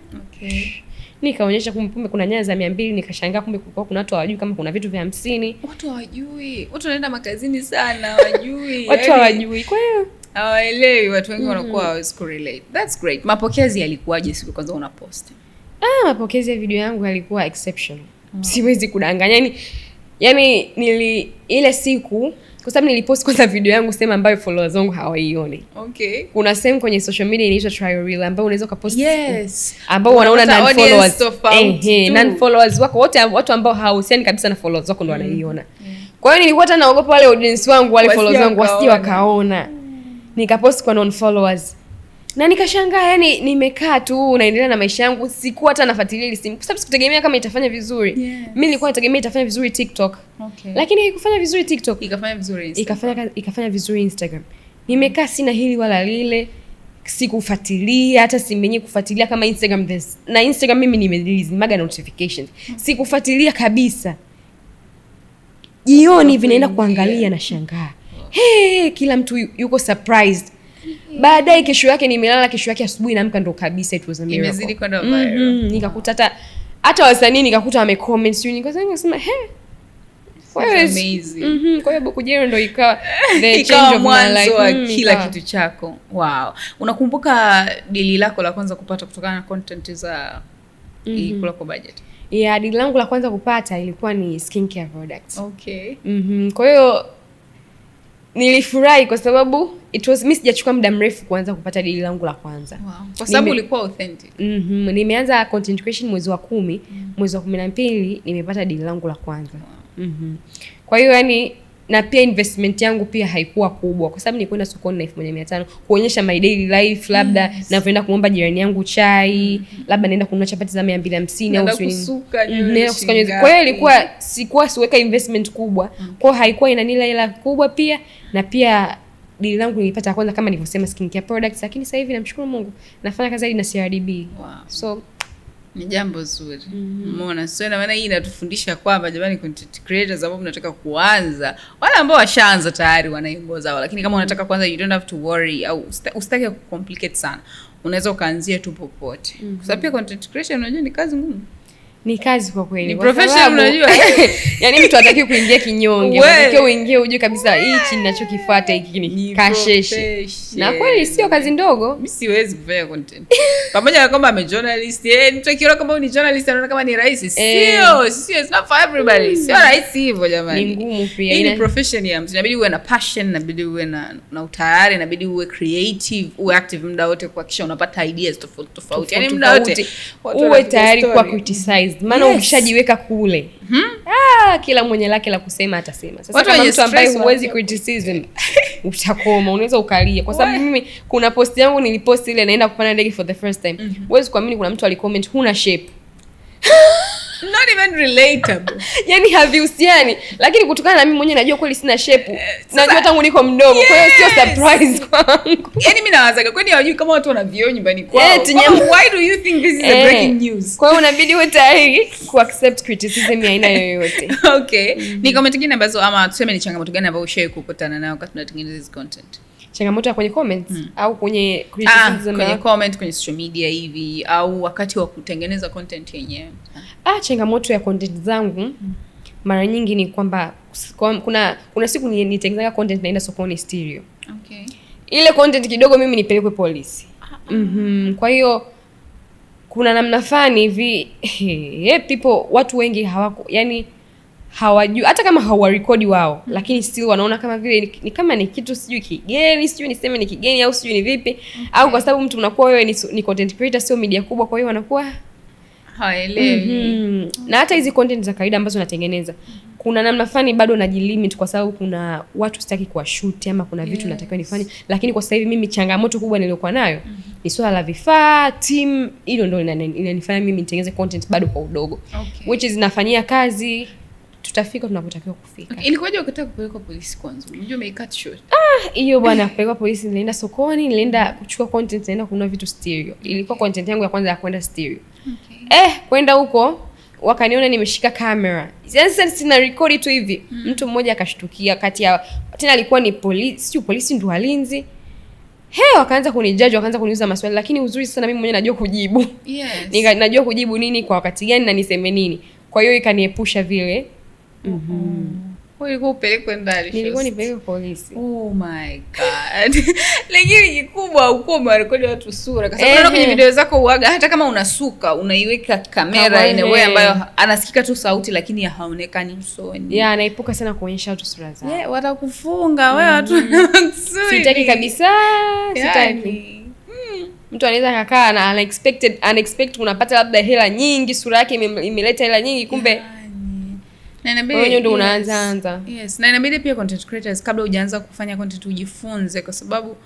Nikaonyesha kumbe kuna nyanya za 200, nikashangaa kumbe kulikuwa kuna watu hawajui kama kuna vitu vya 50. Watu hawajui. Watu wanaenda makazini sana hawajui. Watu hawajui. Kwa hiyo Hawaelewi, watu wengi wanakuwa hawezi correlate. That's great. Mapokezi yalikuwaje siku kwanza una post? Mapokezi ya video yangu yalikuwa exceptional. Siwezi kudanganya. Yaani ile siku kwa sababu nilipost kwanza video yangu sema ambayo followers wangu hawaioni. Okay. Kuna sehemu kwenye social media inaitwa trial reel ambayo unaweza kupost ambao wanaona non followers. Non followers wako wote, watu ambao hawahusiani kabisa na followers wako ndo wanaiona. Kwa hiyo nilikuwa hata naogopa wale audience wangu, wale followers wangu wasije wakaona. Nikapost kwa non followers. Na nikashangaa, yani nimekaa tu naendelea na maisha yangu, sikuwa hata nafuatilia ile simu kwa sababu sikutegemea kama itafanya vizuri. Mimi nilikuwa nategemea itafanya vizuri TikTok. Lakini haikufanya vizuri TikTok. Ikafanya vizuri Instagram. Ikafanya vizuri Instagram. Nimekaa sina hili wala lile, sikufuatilia hata simenye kufuatilia kama Instagram na Instagram mimi nimerelease maga notifications. Sikufuatilia kabisa. Jioni hivi naenda kuangalia na shangaa. Kila mtu yuko surprised. Baadaye kesho yake nimelala, kesho yake asubuhi naamka ndo kabisa it was a miracle. Imezidi kwenda viral. Nikakuta hata wasanii nikakuta wame comment, nikasema amazing. Kwa hiyo Bukujero ndo ikawa the change of my life. Kila kitu chako. Wow. Unakumbuka dili lako la kwanza kupata kutokana na content za Ikula kwa budget? Dili langu la kwanza kupata ilikuwa ni skincare products. Okay. Kwa hiyo nilifurahi kwa sababu mimi sijachukua muda mrefu kuanza kupata dili langu la kwanza. Wow. Kwa sababu ulikuwa authentic. Nimeanza content creation mwezi wa 10, mwezi wa 12 nimepata dili langu la kwanza. Wow. Kwa hiyo yani na pia investment yangu pia haikuwa kubwa kwa sababu nilikwenda sokoni na 1500 kuonyesha my daily life, labda naenda kuomba jirani yangu chai, labda naenda kununua chapati za 250 au kusuka nywele. Kwa hiyo ilikuwa siweka investment kubwa. Kwa hiyo haikuwa inanila hela kubwa pia, na pia dili langu nilipata kwanza kama nilivyosema skincare products, lakini sasa hivi namshukuru Mungu nafanya kazi hadi na CRDB. Wow. So ni jambo zuri. Umeona? So na maana hii inatufundisha kwamba jamani, content creators ambao mnataka kuanza, wale ambao washaanza tayari wanaongoza wao, lakini kama unataka kuanza you don't have to worry au usitake kucomplicate sana. Unaweza ukaanzia tu popote. Kwa sababu pia content creation unajua ni kazi ngumu. Ni kazi kwa kweli. Ni professional unajua. Yaani mtu hataki kuingia kinyonge. Unatakiwa uingie ujue kabisa hichi ninachokifuata hiki ni kasheshe. Na kweli sio kazi ndogo. Mimi siwezi kufanya content. Pamoja na kwamba I'm a journalist, mtu akiona kama ni journalist anaona kama ni rahisi. Sio, it's not for everybody. Sio rahisi hivyo jamani. Ni ngumu pia. Hii ni profession ya mtu. Inabidi uwe na passion, inabidi uwe na utayari, inabidi uwe creative, uwe active muda wote kuhakikisha unapata ideas tofauti. Yaani muda wote uwe tayari kwa criticize. Maana ukishajiweka kule kila mwenye lake la kusema atasema. Sasa kama mtu ambaye huwezi criticism utakoma, unaweza ukalia. Kwa sababu mimi kuna post yangu nilipost ile naenda kupanda ndege for the first time. Huwezi kuamini kuna mtu alicomment huna shape. Not even relatable. Yaani havihusiani, lakini kutokana na mimi mwenyewe najua kweli sina shape. Najua tangu niko mdogo, kwa hiyo sio surprise kwangu. Yaani mimi nawazaga kwani hawajui kama watu wana vioo nyumbani kwao. Why do you think this is a breaking news? Kwa hiyo unabidi uwe tayari ku accept criticism ya aina yoyote. Okay. Ni comment nyingine ambazo ama tuseme ni changamoto gani ambayo ushawahi kukutana nayo wakati unatengeneza hizo content? Changamoto ya kwenye comments au kwenye criticism kwenye comment kwenye social media hivi au wakati wa kutengeneza content yenyewe? Changamoto ya content zangu mara nyingi ni kwamba kuna siku nitengeneza content naenda sokoni stereo. Okay. Ile content kidogo mimi nipelekwe polisi. Kwa hiyo kuna namna fani hivi watu wengi hawako, yani hawajui hata kama hawarekodi wao, lakini still wanaona kama vile ni kama ni kitu sijui kigeni, sijui niseme ni kigeni au sijui ni vipi, au kwa sababu mtu unakuwa wewe ni content creator, sio media kubwa, kwa hiyo wanakuwa haelewi. Na hata hizi content za kawaida ambazo natengeneza kuna namna fani bado najilimit kwa sababu kuna watu sitaki kuwashoot ama kuna vitu natakiwa nifanye, lakini kwa sasa hivi mimi changamoto kubwa niliyokuwa nayo ni swala la vifaa, team, hilo ndio inanifanya mimi nitengeneze content bado kwa udogo. Which is nafanyia kazi, tutafika tunapotakiwa kufika. Ilikuwaje ukataka kupelekwa polisi kwanza? Unajua umecut short. Hiyo bwana, kupelekwa polisi nilienda sokoni, nilienda kuchukua content, naenda kununua vitu stereo. Ilikuwa content yangu ya kwanza ya kwenda stereo. Kwenda huko wakaniona nimeshika kamera. Sasa sina record tu hivi. Mtu mmoja akashtukia kati ya tena alikuwa ni polisi ndio walinzi. Wakaanza kunijudge, wakaanza kuniuliza maswali, lakini uzuri sana mimi mwenyewe najua kujibu. Yes. Najua kujibu nini kwa wakati gani na niseme nini. Kwa hiyo ikaniepusha vile. Ulikuwa upelekwe ndani? Nilikuwa nipeleke polisi. Oh my god. Lakini kikubwa uko umerekodi watu sura, kwa sababu kwenye video zako uaga hata kama unasuka unaiweka kamera in a way ambayo anasikika tu sauti lakini haonekani usoni. Anaipuka sana kuonyesha watu sura zao. Watakufunga wewe watu. Sitaki kabisa, sitaki. Mtu anaweza kakaa na unexpected unapata labda hela nyingi, sura yake imeleta hela nyingi, kumbe na inabidi ndio unaanza. Yes, na inabidi pia content creators kabla hujaanza kufanya content ujifunze, kwa sababu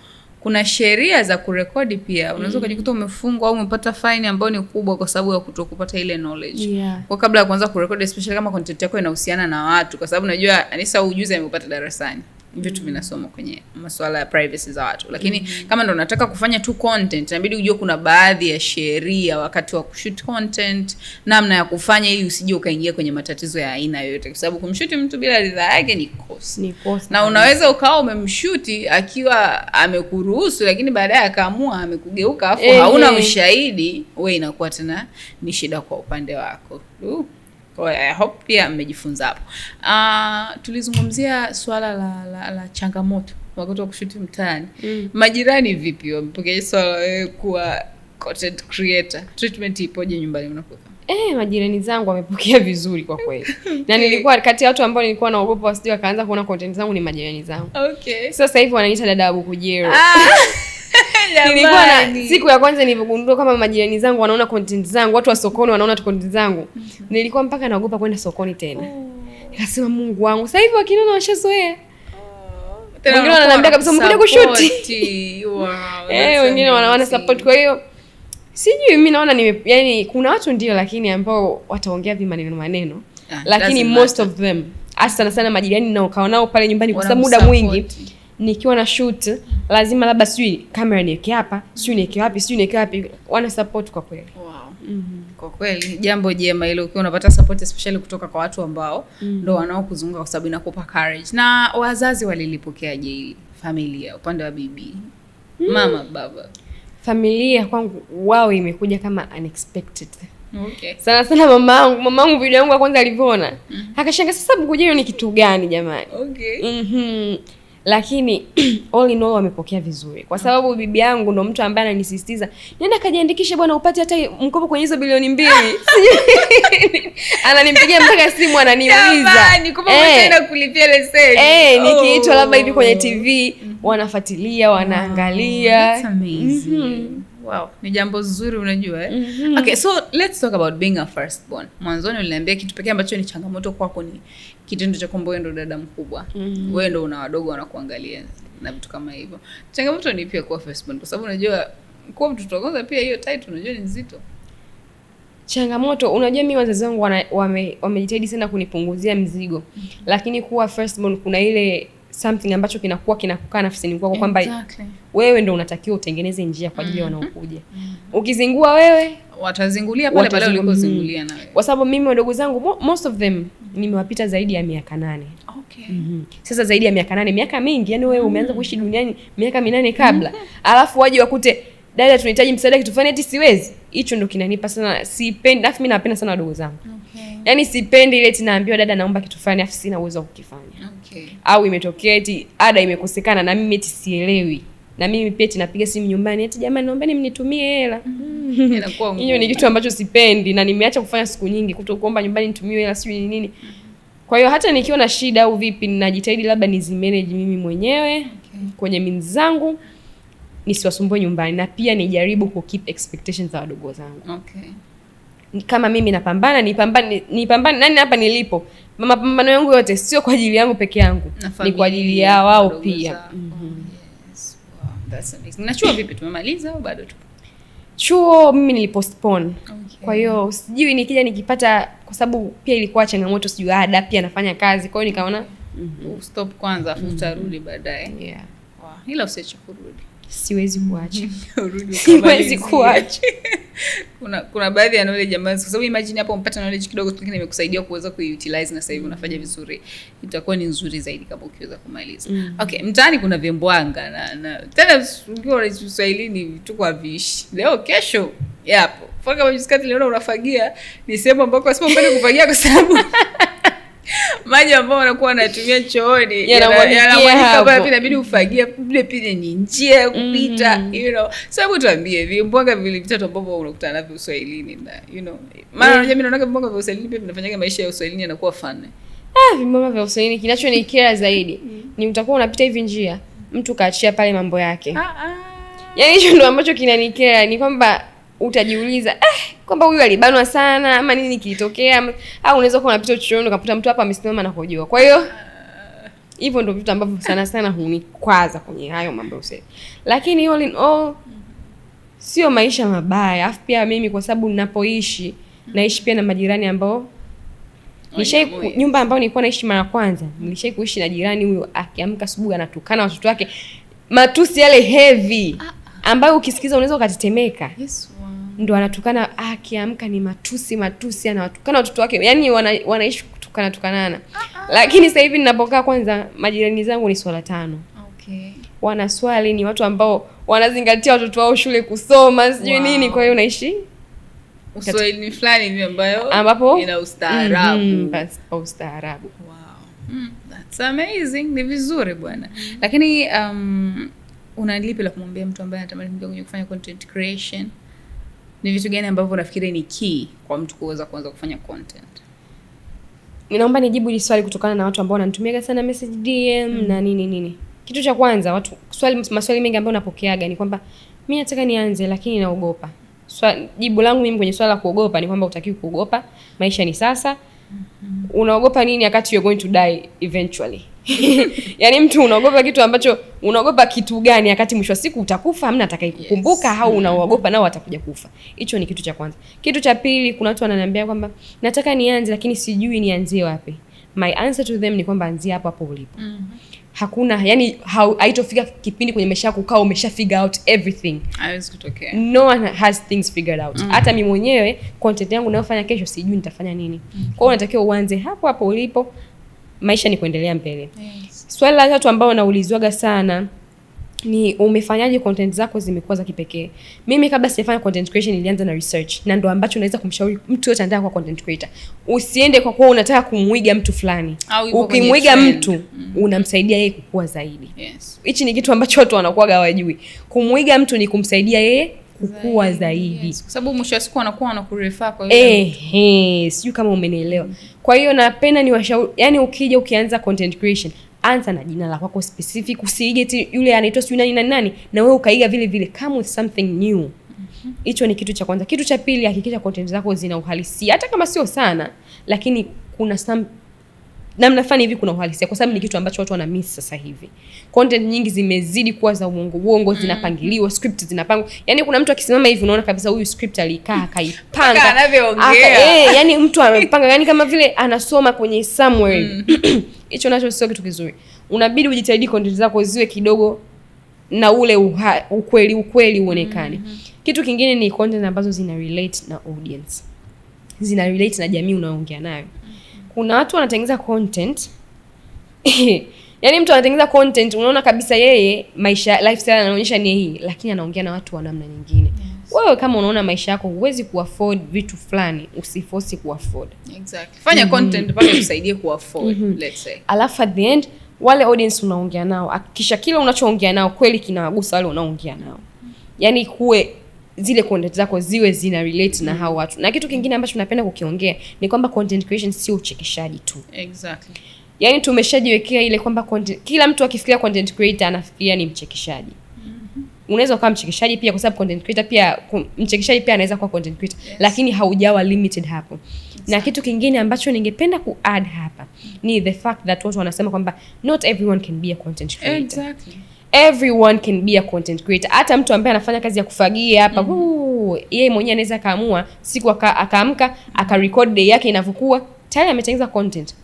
kuna sheria za kurekodi pia. Unaweza kujikuta umefungwa au umepata fine ambayo ni kubwa kwa sababu ya kutokupata ile knowledge. Kwa kabla ya kuanza kurekodi, especially kama content yako inahusiana na watu, kwa sababu unajua Anisa ujuzi amepata darasani. Vitu vinasoma kwenye masuala ya privacy za watu. Lakini kama ndo unataka kufanya tu content, inabidi ujue kuna baadhi ya sheria wakati wa kushoot content, namna ya kufanya ili usije ukaingia kwenye matatizo ya aina yoyote, kwa sababu kumshoot mtu bila ridhaa yake ni kosa. Na unaweza ukawa umemshoot akiwa amekuruhusu, lakini baadaye akaamua amekugeuka afu hauna ushahidi, wewe inakuwa tena ni shida kwa upande wako. I hope pia mmejifunza hapo. Tulizungumzia swala la changamoto wakati wa kushuti mtaani. Majirani vipi wamepokea swala wewe kuwa content creator? Treatment ipoje nyumbani mnapokaa? Majirani zangu wamepokea vizuri kwa kweli. Na nilikuwa kati ya watu ambao nilikuwa naogopa wasije wakaanza kuona content zangu ni majirani zangu. Sasa hivi wananiita dada Abu Kujero. Nilikuwa na siku ya kwanza nilipogundua kama majirani zangu wanaona content zangu, watu wa sokoni wanaona content zangu, nilikuwa mpaka naogopa kwenda sokoni tena. Nikasema Mungu wangu, sasa hivi wakiniona washazoea. Wengine wananiambia kabisa mkuja kushuti. Wengine wanaona support. Kwa hiyo sijui, mimi naona yani kuna watu ndio, lakini ambao wataongea maneno lakini most of them hasa sana majirani nao kao nao pale nyumbani, kwa sababu muda mwingi nikiwa na shoot lazima labda sijui kamera niweke hapa, sijui niweke wapi, wana support kwa kweli. Kwa kweli jambo jema ile ukiwa unapata support especially kutoka kwa watu ambao ndo wanaokuzunguka, kwa sababu inakupa courage. Na wazazi walilipokeaje hili? Familia upande wa bibi, mama, baba? Familia kwangu wao imekuja kama unexpected. Sana mamangu video yangu ya kwanza alivyoona akashangaa, sasa Bukujero ni kitu gani jamani? Lakini all in all wamepokea vizuri, kwa sababu bibi yangu ndo mtu ambaye ananisisitiza nenda kajiandikishe bwana upate hata mkopo kwenye hizo bilioni 2. Ananimpigia mpaka simu ananiuliza nikupa tena kulipia leseni. Nikiitwa labda hivi kwenye TV wanafuatilia, wanaangalia. That's amazing. Wow, ni jambo zuri unajua Okay, so let's talk about being a firstborn. Mwanzoni uliniambia kitu pekee ambacho ni changamoto kwako ni kitendo cha kwamba wewe ndo dada mkubwa. Wewe ndo una wadogo wanakuangalia na vitu kama hivyo. Changamoto ni pia kuwa firstborn, kwa sababu unajua kwa mtoto wa kwanza pia hiyo title unajua ni nzito. Changamoto, unajua mimi wazazi wangu wamejitahidi sana kunipunguzia mzigo. Lakini kuwa firstborn kuna ile something ambacho kinakukaa nafsini kwako kwamba wewe ndo unatakiwa utengeneze njia kwa ajili ya wanaokuja. Ukizingua wewe, watazingulia pale pale ulikozingulia na wewe. Kwa sababu mimi wadogo zangu most of them nimewapita zaidi ya miaka 8. Sasa zaidi ya miaka 8, miaka mingi. Yani wewe umeanza kuishi duniani miaka 8 kabla. Alafu waje wakute dada tunahitaji msaada kitu fulani eti siwezi. Hicho ndo kinanipa sana, sipendi. Alafu mimi napenda sana wadogo zangu. Yani sipendi ile tunaambiwa dada naomba kitu fulani afu sina uwezo wa kukifanya. Au imetokea eti ada imekosekana na mimi eti sielewi. Na mimi pia napiga simu nyumbani eti jamani naombeni mnitumie hela. Hiyo ni kitu ambacho sipendi na nimeacha kufanya siku nyingi, kutokuomba nyumbani nitumie hela sio nini. Kwa hiyo hata nikiwa na shida au vipi ninajitahidi labda nizimanage mimi mwenyewe kwenye means zangu, nisiwasumbue nyumbani, na pia nijaribu ku keep expectations za wadogo zangu. Kama mimi napambana, nipambane nani hapa nilipo. Mapambano yangu yote sio kwa ajili yangu peke yangu, ni kwa ajili ya wao pia. That's amazing. Na chuo vipi, tumemaliza au bado tu? Chuo mimi nilipostpone. Kwa hiyo sijui nikija nikipata, kwa sababu pia ilikuwa changamoto, sijui ada pia nafanya kazi. Kwa hiyo nikaona stop kwanza afu utarudi baadaye. Ila usiache kurudi. Siwezi kuacha. Siwezi kuacha. Kuna baadhi ya knowledge ambazo, kwa sababu imagine hapo umpata knowledge kidogo tu, lakini imekusaidia kuweza kuutilize na sasa hivi unafanya vizuri, itakuwa ni nzuri zaidi kama ukiweza kumaliza. Okay, mtaani kuna vimbwanga na tena ukiwa Kiswahilini tu kwa vishi. Leo kesho yapo. Faka majiskati leo unafagia, ni sehemu ambako asipo kwenda kufagia kwa sababu maji ambayo unakuwa unatumia chooni yanamwagika kwa vile inabidi ufagie vile pile ni njia ya kupita you know. Sababu tuambie vimbwanga vile vitatu ambavyo unakutana navyo Uswahilini na you know maana unajua mimi naona vimbwanga vya Uswahilini pia vinafanyaga maisha ya Uswahilini yanakuwa fun. Vimbwanga vya Uswahilini kinachonikera zaidi ni utakuwa unapita hivi njia mtu kaachia pale mambo yake. Yaani hicho ndio ambacho kinanikera, ni kwamba utajiuliza kwamba huyu alibanwa sana ama nini kilitokea, au unaweza kuwa unapita chooni ukakuta mtu hapa amesimama na kujoa. Kwa hiyo hivyo ndio vitu ambavyo sana hunikwaza kwenye hayo mambo yote. Lakini all in all sio maisha mabaya. Afu pia mimi kwa sababu ninapoishi naishi pia na majirani ambao nyumba ambayo nilikuwa naishi mara kwanza nilishai kuishi na jirani huyo akiamka asubuhi anatukana watoto wake matusi yale heavy ambayo ukisikiza unaweza ukatetemeka. Yes, ndo anatukana akiamka ni matusi anawatukana watoto wake, yani wanaishi tukanana. Lakini sasa hivi ninapokaa, kwanza majirani zangu ni swala 5. Okay. Wanaswali, ni watu ambao wanazingatia watoto wao shule kusoma sijui nini. Kwa hiyo unaishi Uswahili fulani hivi ambapo ina ustaarabu. Ustaarabu. Wow. That's amazing. Ni vizuri bwana. Lakini una lipi la kumwambia mtu ambaye anatamani kuja kufanya content creation? Ni vitu gani ambavyo unafikiri ni key kwa mtu kuweza kuanza kufanya content? Ninaomba nijibu hili swali kutokana na watu ambao wananitumia sana message DM na nini. Kitu cha kwanza, maswali mengi ambayo napokeaga ni kwamba mimi nataka nianze lakini naogopa. Jibu langu mimi kwenye swala la kuogopa ni kwamba hutakiwi kuogopa. Maisha ni sasa. Unaogopa nini wakati you're going to die eventually? Yaani mtu unaogopa kitu ambacho unaogopa kitu gani wakati mwisho wa siku utakufa, hamna atakayekukumbuka, au unaogopa nao watakuja kufa. Hicho ni kitu cha kwanza. Kitu cha pili, kuna watu wananiambia kwamba nataka nianze lakini sijui nianzie wapi. My answer to them ni kwamba anzia hapo hapo ulipo. Hakuna, yani haitofika kipindi kwenye maisha yako ukao umesha figure out everything. Haiwezi kutokea. No one has things figured out. Hata mimi mwenyewe content yangu ninayofanya kesho sijui nitafanya nini. Kwa hiyo unatakiwa uanze hapo hapo ulipo. Maisha ni kuendelea mbele. Yes. Swali la tatu ambao naulizwaga sana ni umefanyaje content zako zimekuwa za kipekee. Mimi kabla sijafanya content creation nilianza na research, na ndo ambacho naweza kumshauri mtu yote anataka kuwa content creator. Usiende kwa kuwa unataka kumuiga mtu fulani. Ukimuiga mtu unamsaidia yeye kukua zaidi. Yes. Hichi ni kitu ambacho watu wanakuwa hawajui. Kumuiga mtu ni kumsaidia yeye kukua zaidi. Yes. Kwa sababu mwisho wa siku anakuwa anakurefer kwa hiyo. Sijui kama umenielewa. Kwa hiyo napenda niwashauri, yani ukija ukianza content creation, anza na jina la kwako specific, usiige yule anaitwa sijui nani na wewe ukaiga vile vile, come with something new. Hicho ni kitu cha kwanza. Kitu cha pili, hakikisha content zako zina uhalisia, hata kama sio sana, lakini kuna namna fulani hivi kuna uhalisia, kwa sababu ni kitu ambacho watu wana miss sasa hivi. Content nyingi zimezidi kuwa za uongo, zinapangiliwa, script zinapangwa. Yaani kuna mtu akisimama hivi unaona kabisa huyu script alikaa akaipanga. Yaani mtu amepanga, yani kama vile anasoma kwenye somewhere. Hicho nacho sio kitu kizuri. Unabidi ujitahidi content zako ziwe kidogo na ule ukweli uonekane. Kitu kingine ni content ambazo zina relate na audience. Zina relate na jamii unayoongea nayo. Kuna watu wanatengeneza content yaani mtu anatengeneza content unaona kabisa yeye maisha lifestyle anaonyesha ni hii, lakini anaongea na watu wa namna nyingine. Yes. Wewe kama unaona maisha yako huwezi kuafford vitu fulani, usiforce kuafford. Exactly. Fanya content pale kusaidie kuafford, let's say. Alafu at the end wale audience unaongea nao, hakikisha kile unachoongea nao kweli kinawagusa wale unaoongea nao. Yaani kuwe zile content zako ziwe zina relate na hao watu. Na kitu kingine ambacho napenda kukiongea ni kwamba content creation sio uchekeshaji tu. Exactly. Yaani tumeshajiwekea ile kwamba content, kila mtu akifikiria content creator anafikiria ni mchekeshaji. Unaweza kuwa mchekeshaji pia, kwa sababu content creator pia, mchekeshaji pia anaweza kuwa content creator. Yes. Lakini haujawa limited hapo. Exactly. Na kitu kingine ambacho ningependa ku-add hapa ni the fact that watu wanasema kwamba not everyone can be a content creator. Exactly. Everyone can be a content creator. Hata mtu ambaye anafanya kazi ya kufagia hapa, yeye mwenyewe anaweza kaamua siku akaamka akarecord day yake inavyokuwa, tayari ametengeneza content.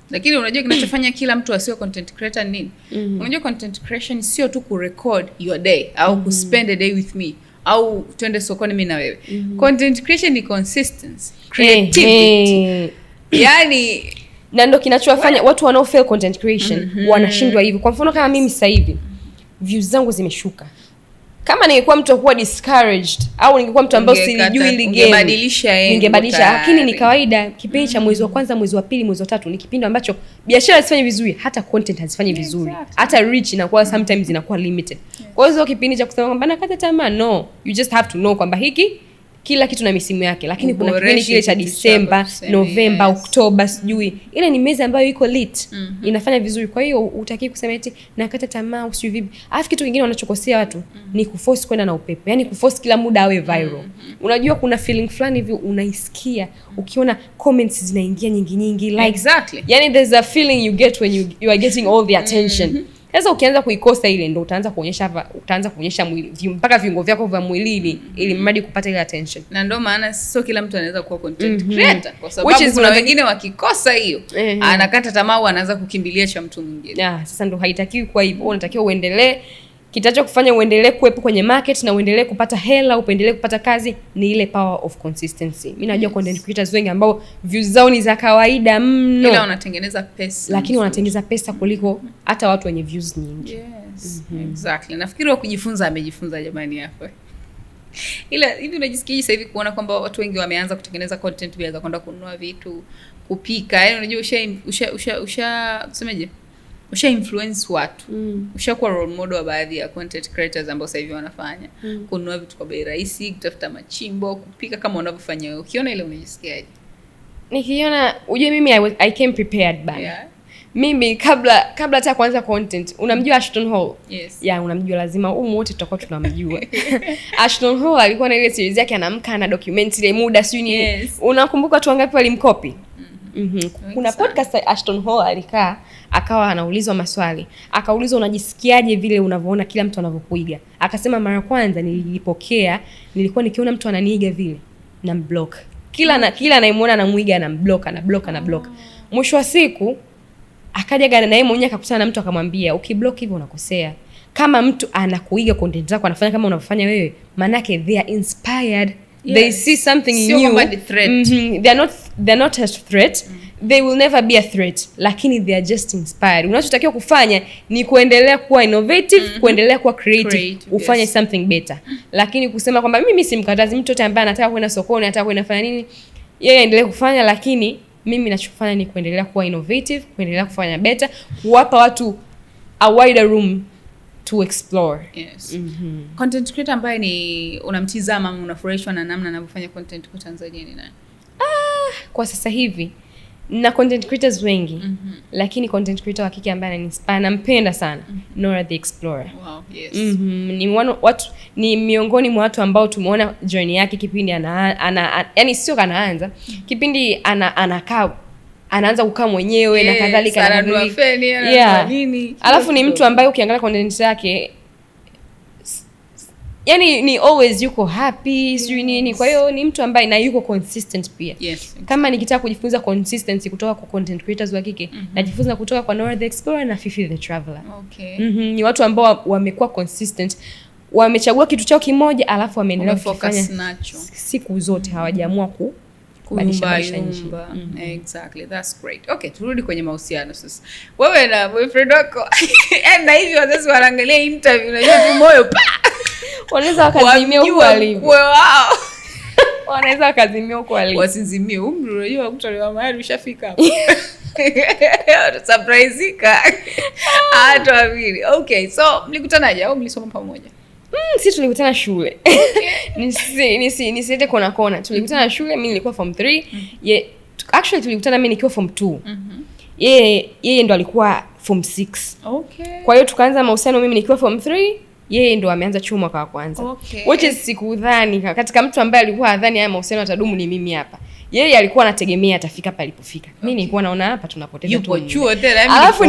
Lakini unajua kinachofanya kila mtu asiwe content creator ni nini? Unajua content creation sio tu kurecord your day au kuspend a day with me au twende sokoni mimi na wewe. Content creation ni consistency, creativity. Yaani na ndio kinachowafanya watu wanao fail content creation wanashindwa hivi. Kwa mfano kama mimi sasa hivi views zangu zimeshuka. Kama ningekuwa mtu akuwa discouraged au ningekuwa mtu ambaye silijui ile game, ningebadilisha. Lakini ni kawaida kipindi cha mwezi wa kwanza, mwezi wa pili, mwezi wa tatu ni kipindi ambacho biashara hazifanyi vizuri, hata content hazifanyi vizuri. Hata reach inakuwa sometimes inakuwa limited. Kwa hiyo kipindi cha kusema kwamba nakata tamaa, no, you just have to know kwamba hiki kila kitu na misimu yake. Lakini kuna kipindi kile cha December, November, October sijui, ile ni miezi ambayo iko lit, inafanya vizuri. Kwa hiyo utaki kusema eti nakata tamaa usijui vipi. Alafu kitu kingine wanachokosea watu ni kuforce kwenda na upepo, yani kuforce kila muda awe viral. Unajua kuna feeling fulani hivi unaisikia ukiona comments zinaingia nyingi likes. Exactly. Yani there's a feeling you get when you are getting all the attention. Sasa ukianza kuikosa ile ndo utaanza kuonyesha mwili mpaka viungo vyako vya mwili ili mradi kupata ile attention. Na ndio maana sio kila mtu anaweza kuwa content creator, kwa sababu kuna wengine wakikosa hiyo anakata tamaa au anaanza kukimbilia cha mtu mwingine. Sasa ndo haitakiwi kwa hivyo. Unatakiwa uendelee, kitacho kufanya uendelee kuwepo kwenye market na uendelee kupata hela, uendelee kupata kazi ni ile power of consistency. Mimi najua content creators wengi ambao views zao ni za kawaida mno, ila wanatengeneza pesa. Lakini wanatengeneza pesa kuliko hata watu wenye views nyingi. Yes, exactly. Nafikiri kujifunza amejifunza jamani hapo. Ila hivi unajisikia sasa hivi kuona kwamba watu wengi wameanza kutengeneza content bila kwenda kununua vitu, kupika. Yaani unajua tusemeje? Usha influence watu. Ushakuwa role model wa baadhi ya content creators ambao sasa hivi wanafanya kununua vitu kwa bei rahisi, kutafuta machimbo, kupika kama unavyofanya wewe. Ukiona ile unajisikiaje? Nikiona ujue mimi I came prepared bana. Yeah. Mimi kabla hata kuanza content, unamjua Ashton Hall? Yes. Unamjua, lazima wote tutakuwa tunamjua. Ashton Hall alikuwa na ile series yake anaamka na document ile muda sio nini. Yes. Unakumbuka watu wangapi walimcopy? Kuna podcast Ashton Hall alikaa akawa anaulizwa maswali. Akaulizwa unajisikiaje vile unavyoona kila mtu anavyokuiga? Akasema mara kwanza nilipokea, nilikuwa nikiona mtu ananiiga vile na mblock. Kila anayemuona anamuiga ana block. Mwisho wa siku akaja gana na yeye mwenyewe akakutana na mtu akamwambia ukiblock hivyo unakosea. Kama mtu anakuiga content zako anafanya kama unavyofanya wewe, manake they are inspired. Yes. They see something in you. They're not a threat. They will never be a threat. Lakini they are just inspired. Unachotakiwa kufanya ni kuendelea kuwa innovative, kuendelea kuwa creative, ufanye something better. Lakini kusema kwamba mimi simkatazi mtu yote ambaye anataka kwenda sokoni, anataka kwenda fanya nini, yeye aendelee kufanya, lakini mimi ninachofanya ni kuendelea kuwa innovative, kuendelea kufanya better, kuwapa watu a wider room to explore. Yes. Content creator ambaye ni unamtizama ama unafurahishwa na namna anavyofanya content kwa Tanzania ni nani? Kwa sasa hivi na content creators wengi, lakini content creator wa kike ambaye ananinspire nampenda sana, Nora the Explorer. Wow, yes. Ni miongoni mwa watu ambao tumeona journey yake kipindi yani sio kanaanza, kipindi anaanza kukaa mwenyewe na kadhalika na nini. Alafu ni mtu ambaye ukiangalia content yake yani ni always yuko happy, sijui nini. Kwa hiyo ni mtu ambaye na yuko consistent pia. Yes, exactly. Kama nikitaka kujifunza consistency kutoka kwa content creators wa kike, najifunza kutoka kwa Nora the Explorer na Fifi the Traveler. Okay. Ni watu ambao wamekuwa consistent, wamechagua kitu chao kimoja alafu wameendelea kufanya siku zote, hawajaamua kubadilisha. Exactly, that's great. Okay, turudi kwenye mahusiano sasa. Wewe na boyfriend wako na hivi wazazi wanaangalia interview, unajua tu moyo pa wanaweza wakazimia huko alipo. Wow. Wanaweza wakazimia huko alipo. Wasizimie umri, unajua kutolewa mahali ushafika hapo. Surpriseka. Hata wawili. Okay, so mlikutanaje au mlisoma pamoja? Sisi tulikutana shule. Nisiende kona. Tulikutana shule, mimi nilikuwa form 3. Actually tulikutana mimi nikiwa form 2. Yeye ndo alikuwa form 6. Okay. Kwa hiyo tukaanza mahusiano mimi nikiwa form 3, yeye ndo ameanza chuo mwaka wa kwanza. Okay. Which is sikudhani katika mtu ambaye alikuwa adhani haya mahusiano yatadumu ni mimi hapa. Yeye alikuwa anategemea atafika palipofika. Mimi nilikuwa naona hapa tunapoteza tu. Yupo chuo tena mimi. Alafu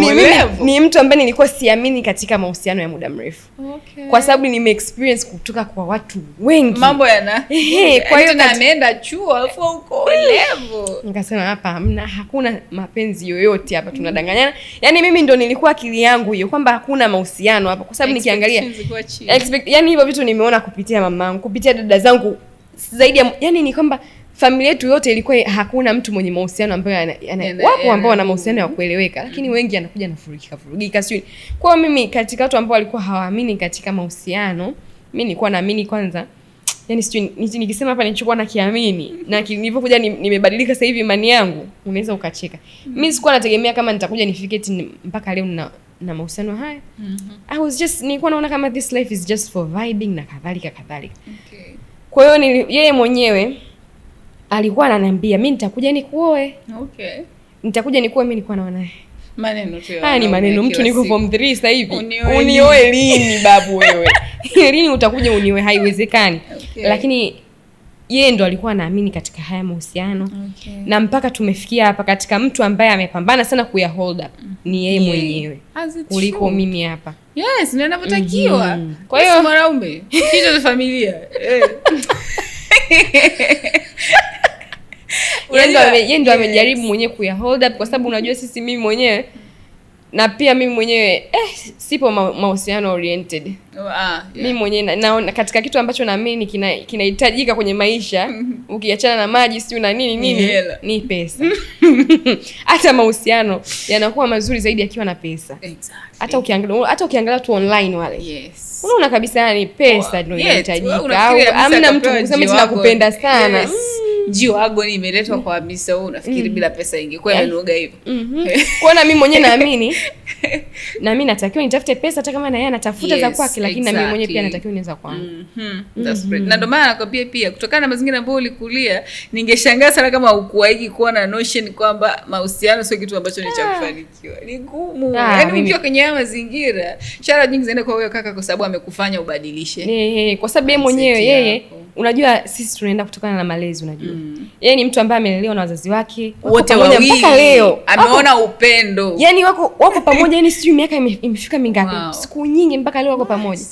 ni mtu ambaye nilikuwa siamini katika mahusiano ya muda mrefu. Okay. Kwa sababu nime experience kutoka kwa watu wengi. Mambo yana. Kwa hiyo ameenda chuo alafu uko level. Nikasema hapa hakuna mapenzi yoyote hapa, tunadanganyana. Yaani mimi ndo nilikuwa akili yangu hiyo kwamba hakuna mahusiano hapa, kwa sababu nikiangalia yani hivyo vitu nimeona kupitia mamangu, kupitia dada zangu, zaidi ya yani ni kwamba familia yetu yote ilikuwa hakuna mtu mwenye mahusiano ambayo wapo ambao wana mahusiano ya kueleweka, lakini wengi anakuja na furugika sio. Kwa mimi katika watu ambao walikuwa hawaamini katika mahusiano Mimi nilikuwa naamini kwanza, yani sijui nikisema hapa nilichokuwa nakiamini na nilipokuja nimebadilika sasa hivi imani yangu, unaweza ukacheka. Mimi sikuwa nategemea kama nitakuja nifike mpaka leo na mahusiano haya. I was just nilikuwa naona kama this life is just for vibing na kadhalika. Okay. Kwa hiyo yeye mwenyewe alikuwa ananiambia mimi nitakuja nikuoe. Okay. Nitakuja nikuoe, mimi nilikuwa naona maneno tu. Ni maneno, mtu niko form 3 sasa hivi. Unioe lini babu wewe? Lini utakuja unioe? Haiwezekani. Okay. Lakini yeye ndo alikuwa anaamini katika haya mahusiano. Okay. Na mpaka tumefikia hapa katika mtu ambaye amepambana sana kuya hold up ni yeye mwenyewe kuliko mimi hapa. Yes, ndio ninavyotakiwa. Kwa hiyo mwanaume kitu cha familia. Yeye ndo amejaribu mwenyewe kuya hold up, kwa sababu unajua sisi, mimi mwenyewe na pia mimi mwenyewe sipo mahusiano oriented. Mimi mwenyewe naona katika kitu ambacho naamini kinahitajika kwenye maisha, ukiachana na maji siyo na nini ni pesa. Hata mahusiano yanakuwa mazuri zaidi yakiwa na pesa. Exactly. Hata ukiangalia tu online wale. Yes. Unaona kabisa yani pesa ndio inahitajika. Au amna mtu kusema tunakupenda sana. Yes. Jiwago imeletwa kwa Hamisa, wewe unafikiri bila pesa ingekuwa imenoga hivyo? Kwa na mimi mwenyewe naamini na mimi natakiwa nitafute pesa hata kama na yeye anatafuta za kwake, lakini na mimi mwenyewe pia natakiwa nianza kwangu. That's great. Na ndio maana nakwambia pia kutokana na mazingira ambayo ulikulia, ningeshangaa sana kama ukuwaiki kuwa na notion kwamba mahusiano sio kitu ambacho ni cha kufanikiwa. Ni ngumu. Yaani ukiwa kwenye haya mazingira, shara nyingi zaenda kwa huyo kaka kwa sababu amekufanya ubadilishe. Kwa sababu yeye mwenyewe yeye unajua sisi tunaenda kutokana na malezi, unajua. Yeye ni mtu ambaye amelelewa na wazazi wake wote wawili mpaka leo. Ameona upendo. Yaani wako pamoja, yani sijui miaka imefika mingapi. Wow. Siku nyingi mpaka leo wako pamoja.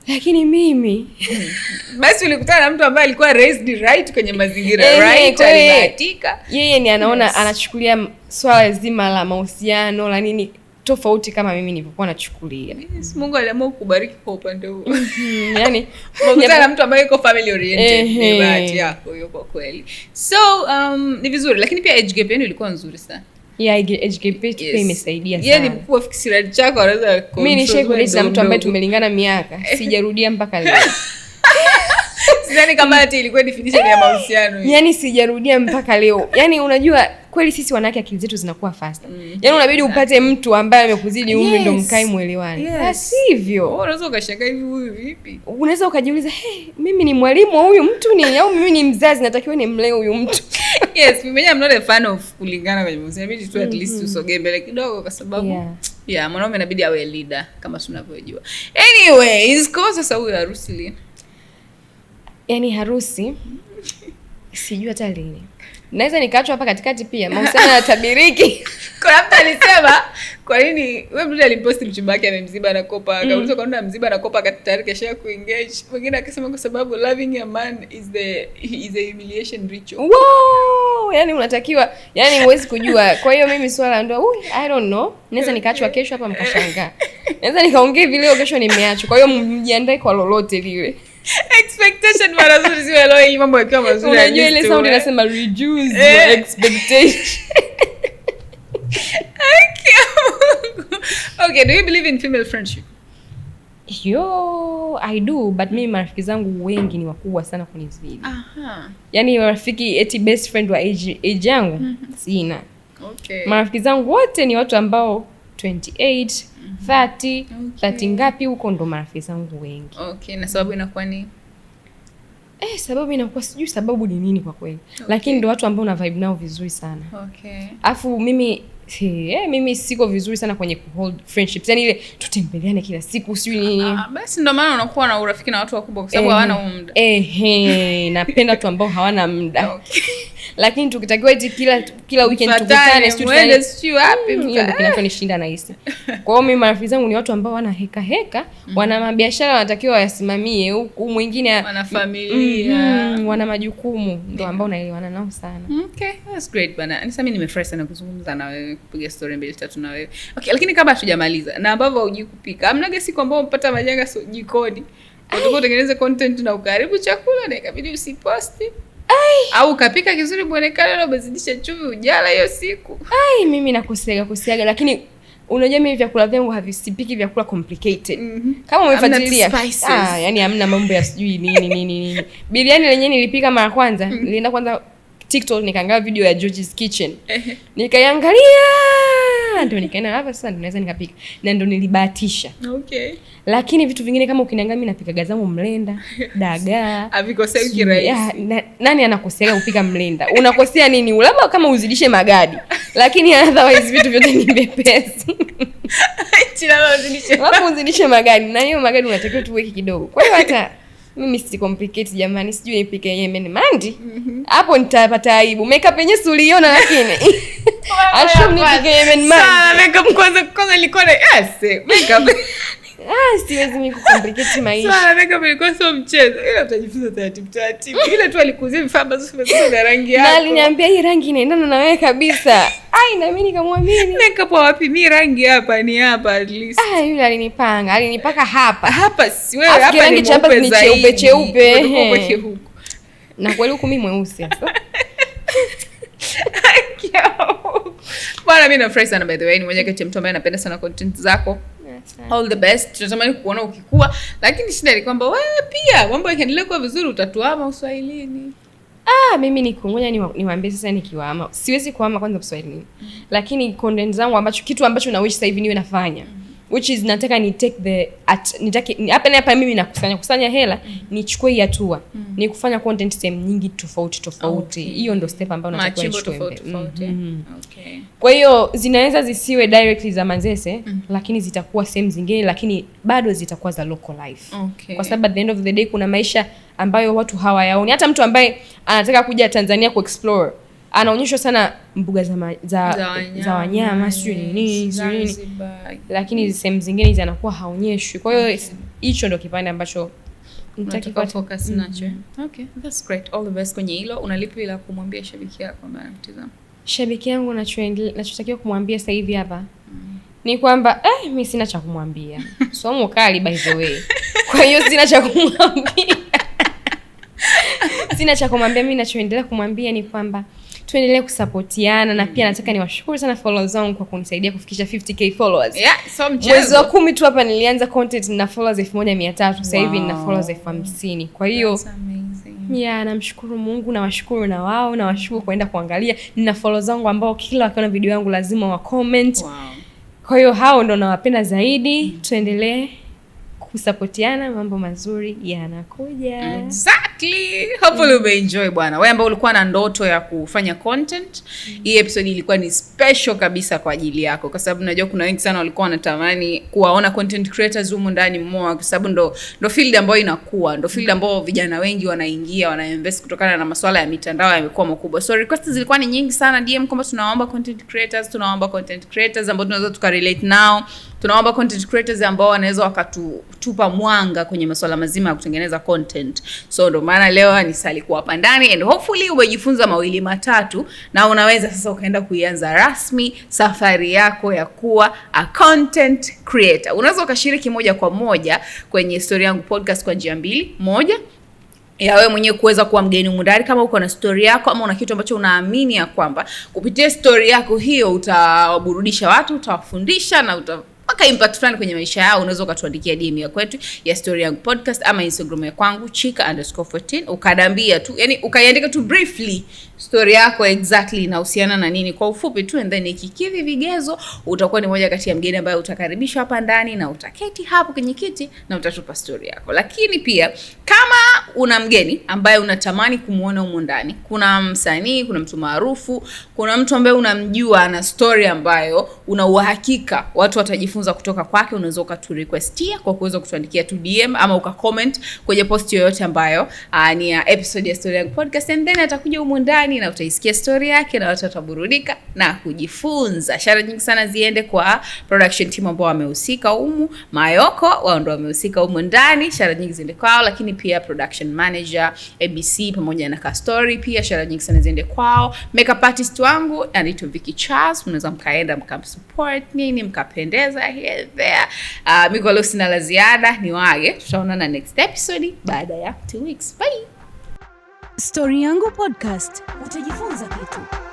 Lakini mimi basi ulikutana na mtu ambaye alikuwa raised right kwenye mazingira right, alibahatika. Yeye ni anaona anachukulia swala zima la mahusiano la nini tofauti kama mimi nilivyokuwa nachukulia. Yes, Mungu aliamua kukubariki kwa upande huo. Yaani ukutana na mtu ambaye yuko family oriented, ni bahati yako hiyo kwa kweli. So ni vizuri, lakini pia age gap yenu ilikuwa nzuri sana. Age gap pia imesaidia sana. Yaani mkuu fikiri chako anaweza control. Mimi nishaikueleza mtu ambaye tumelingana miaka, sijarudia mpaka leo. Sidhani kama ati ilikuwa definition ya mahusiano hiyo. Yaani sijarudia mpaka leo. Yaani unajua kweli sisi wanawake akili zetu zinakuwa faster. Yaani unabidi upate mtu ambaye amekuzidi umri ndio mkae muelewane. Sivyo. Unaweza ukashangaa hivi huyu vipi? Unaweza ukajiuliza, mimi ni mwalimu wa huyu mtu ni au mimi ni mzazi natakiwa nimlee huyu mtu? Yes, mimi I'm not a fan of kulingana kwenye mahusiano. Inabidi tu at least usogee mbele kidogo kwa sababu mwanaume inabidi awe leader kama tunavyojua. Anyways, kwa sasa huyu harusi lini? Yaani harusi sijui hata lini. Naweza nikaachwa hapa katikati pia. Mahusiano yanatabiriki. Kuna mtu alisema, kwa nini wewe mtu aliposti mchumba wake amemziba na kopa, akauliza kwa nini amemziba na kopa wakati tayari kesha kuengage. Mwingine akasema kwa sababu loving a man is a humiliation ritual. Wow, yani unatakiwa, yani huwezi kujua. Kwa hiyo mimi swala ndio, I don't know. Naweza nikaachwa kesho hapa mkashangaa. Naweza nikaongea vile leo kesho nimeachwa. Kwa hiyo mjiandae kwa lolote lile. Expectation mara zote sio leo ili mambo yakiwa mazuri. Unajua ile sound inasema reduce your expectation. Okay, do you believe in female friendship? I do, but mimi marafiki zangu wengi ni wakubwa sana kunizidi. Yaani marafiki eti best friend wa age yangu sina. Okay. Marafiki zangu wote ni watu ambao 28, 30, 30 ngapi huko ndo marafiki zangu wengi. Okay, na sababu inakuwa ni sababu inakuwa sijui sababu ni nini kwa kweli. Okay. Lakini ndo watu ambao una vibe nao vizuri sana. Okay. Afu mimi siko vizuri sana kwenye hold friendships. Yaani ile tutembeleane kila siku sijui nini. Basi ndo maana unakuwa na urafiki na watu wakubwa kwa sababu hawana muda. Napenda watu ambao hawana muda. Okay. Lakini tukitakiwa eti kila weekend tukutane sijui wapi ndio kinachonishinda na hisi. Kwa hiyo mimi marafiki zangu ni watu ambao wana heka, wana mabiashara wanatakiwa wayasimamie, huku mwingine wana familia, wana majukumu, ndio ambao naelewana nao sana. Okay, that's great bana. Mimi nimefurahi sana kuzungumza na wewe, kupiga story mbili tatu na wewe. Okay, lakini kabla hatujamaliza, na ambavyo hujui kupika, hamna siku ambao mpata majanga jikoni. Utakuwa utengeneze content na ukaribu chakula na ikabidi usiposti. Au ukapika kizuri muonekano na umezidisha chumvi ujala hiyo siku. Mimi nakusiaga lakini unajua mimi vyakula vyangu havisipiki vyakula complicated. Kama umefuatilia yani hamna mambo ya sijui nini. Biriani lenyewe nilipika mara kwanza, nilienda kwanza TikTok nikaangalia video ya George's Kitchen. Nikaiangalia ndio nikaenda hapa sasa naweza nikapika. Na ndio nilibahatisha. Okay. Lakini vitu vingine kama ukiniangalia mimi napika gazangu mlenda, dagaa. Havikosei kirahisi. Nani anakosea kupika mlenda? Unakosea nini? Labda kama uzidishe magadi. Lakini otherwise vitu vyote ni vyepesi. Wapo uzidishe magadi. Na hiyo magadi unatakiwa tuweke kidogo. Kwa hiyo hata mimi si complicate jamani, sijui nipike Yemen mandi. Hapo nitapata aibu. Makeup yenyewe uliona lakini. Ashu nipike Yemen mandi. Sana makeup kwanza ilikuwa makeup. Siwezi mimi kucomplicate maisha. Sana makeup ilikuwa sio mchezo. Ila utajifunza taratibu. Ile tu alikuzia vifaa ambazo zimekuwa na rangi yako. Na aliniambia hii rangi inaendana na wewe kabisa. Na mimi nikamwamini. Makeup wapi? Mimi rangi hapa ni hapa at least. Yule alinipaka hapa. Hapa si wewe hapa rangi chapa ni cheupe. Na kweli huko mimi mweusi sasa. Bwana mimi nafurahi sana by the way, ni mmoja kati ya mtu ambaye anapenda sana content zako. All the best. Tunatamani kuona ukikua, lakini shida ni kwamba wewe pia mambo yakiendelea kuwa vizuri utatuama Uswahilini. Mimi nikungoja niwaambie sasa nikiwaama. Siwezi kuhama kwanza Uswahilini. Lakini content zangu kitu ambacho na wish sasa hivi niwe nafanya. Which is nataka ni take hapa mimi nakusanya hela, nichukue hii hatua. Ni kufanya content sehemu nyingi tofauti. Hiyo ndio step ambayo natakiwa nichukue. Okay. Kwa hiyo zinaweza zisiwe directly za Manzese, lakini zitakuwa sehemu zingine, lakini bado zitakuwa za local life. Okay. Kwa sababu at the end of the day kuna maisha ambayo watu hawayaoni. Hata mtu ambaye anataka kuja Tanzania kuexplore anaonyeshwa sana mbuga za wanyama sio nini, lakini sehemu zingine hizi anakuwa haonyeshwi. Kwa hiyo hicho ndio kipande ambacho nitakipa focus nacho. Okay, that's great. All the best kwenye hilo. Unalipi la kumwambia shabiki yako ambaye anakutazama? Shabiki yangu nachotakiwa kumwambia sasa hivi hapa ni kwamba mimi sina cha kumwambia. Somo kali by the way. Kwa hiyo sina cha kumwambia. Mimi ninachoendelea kumwambia ni kwamba tuendelee kusapotiana na pia nataka niwashukuru sana followers wangu kwa kunisaidia kufikisha 50k followers. So mwezi wa 10 tu hapa nilianza content na followers 1300, sasa hivi nina followers 50,000. Kwa hiyo namshukuru Mungu na washukuru na wao na washukuru kwenda kuangalia. Nina followers wangu ambao kila wakiona video yangu lazima wa comment. Kwa hiyo hao ndo nawapenda zaidi. Tuendelee kusapotiana, mambo mazuri yanakuja. Exactly. Hopefully umeenjoy bwana. Wewe ambao ulikuwa na ndoto ya kufanya content, hii episode ilikuwa ni special kabisa kwa ajili yako, kwa sababu najua kuna wengi sana walikuwa wanatamani kuwaona content creators humu ndani kwa sababu ndo field ambayo inakuwa, ndo field ambayo vijana wengi wanaingia, wanainvest kutokana na masuala ya mitandao yamekuwa makubwa. So requests zilikuwa ni nyingi sana DM kwamba tunaomba content creators ambao tunaweza tukarelate nao. Tunaomba content creators ambao wanaweza wakatupa mwanga kwenye masuala mazima ya kutengeneza content. So ndo maana leo nisali kuwa hapa ndani and hopefully umejifunza mawili matatu na unaweza sasa ukaenda kuianza rasmi safari yako ya kuwa a content creator. Unaweza ukashiriki moja kwa moja kwenye Story Yangu Podcast kwa njia mbili. Moja, ya wewe mwenyewe kuweza kuwa mgeni mundani kama uko na story yako ama una kitu ambacho unaamini ya kwamba kupitia story yako hiyo utawaburudisha watu, utawafundisha na mpaka impact fulani kwenye maisha yao. Unaweza ukatuandikia DM ya kwetu ya Story Yangu Podcast ama Instagram ya kwangu chika_14 ukadambia tu, yani ukaiandika tu briefly story yako exactly inahusiana na nini kwa ufupi tu, and then ikikidhi vigezo utakuwa ni moja kati ya mgeni ambaye utakaribishwa hapa ndani na utaketi hapo kwenye kiti na utatupa story yako. Lakini pia kama una mgeni ambaye unatamani kumuona humu ndani, kuna msanii, kuna mtu maarufu, kuna mtu ambaye unamjua na story ambayo una uhakika watu watajifunza kutoka kwake, unaweza ukaturequestia kwa kuweza kutuandikia tu DM ama ukacomment kwenye post yoyote ambayo ni ya episode ya Story Yangu Podcast, and then atakuja humu ndani na utaisikia story yake na watu wataburudika na kujifunza. Shara nyingi sana ziende kwa production team ambao wamehusika humu. Mayoko wao ndio wamehusika humu ndani. Shara nyingi ziende kwao, lakini pia production manager ABC pamoja na Kastori pia shara nyingi sana ziende kwao. Makeup artist wangu anaitwa Vicky Charles, unaweza mkaenda mkamsupport nini mkapendeza here there. Miko leo sina la ziada, ni wage. Tutaonana next episode baada ya 2 weeks. Bye. Story Yangu Podcast, utajifunza kitu.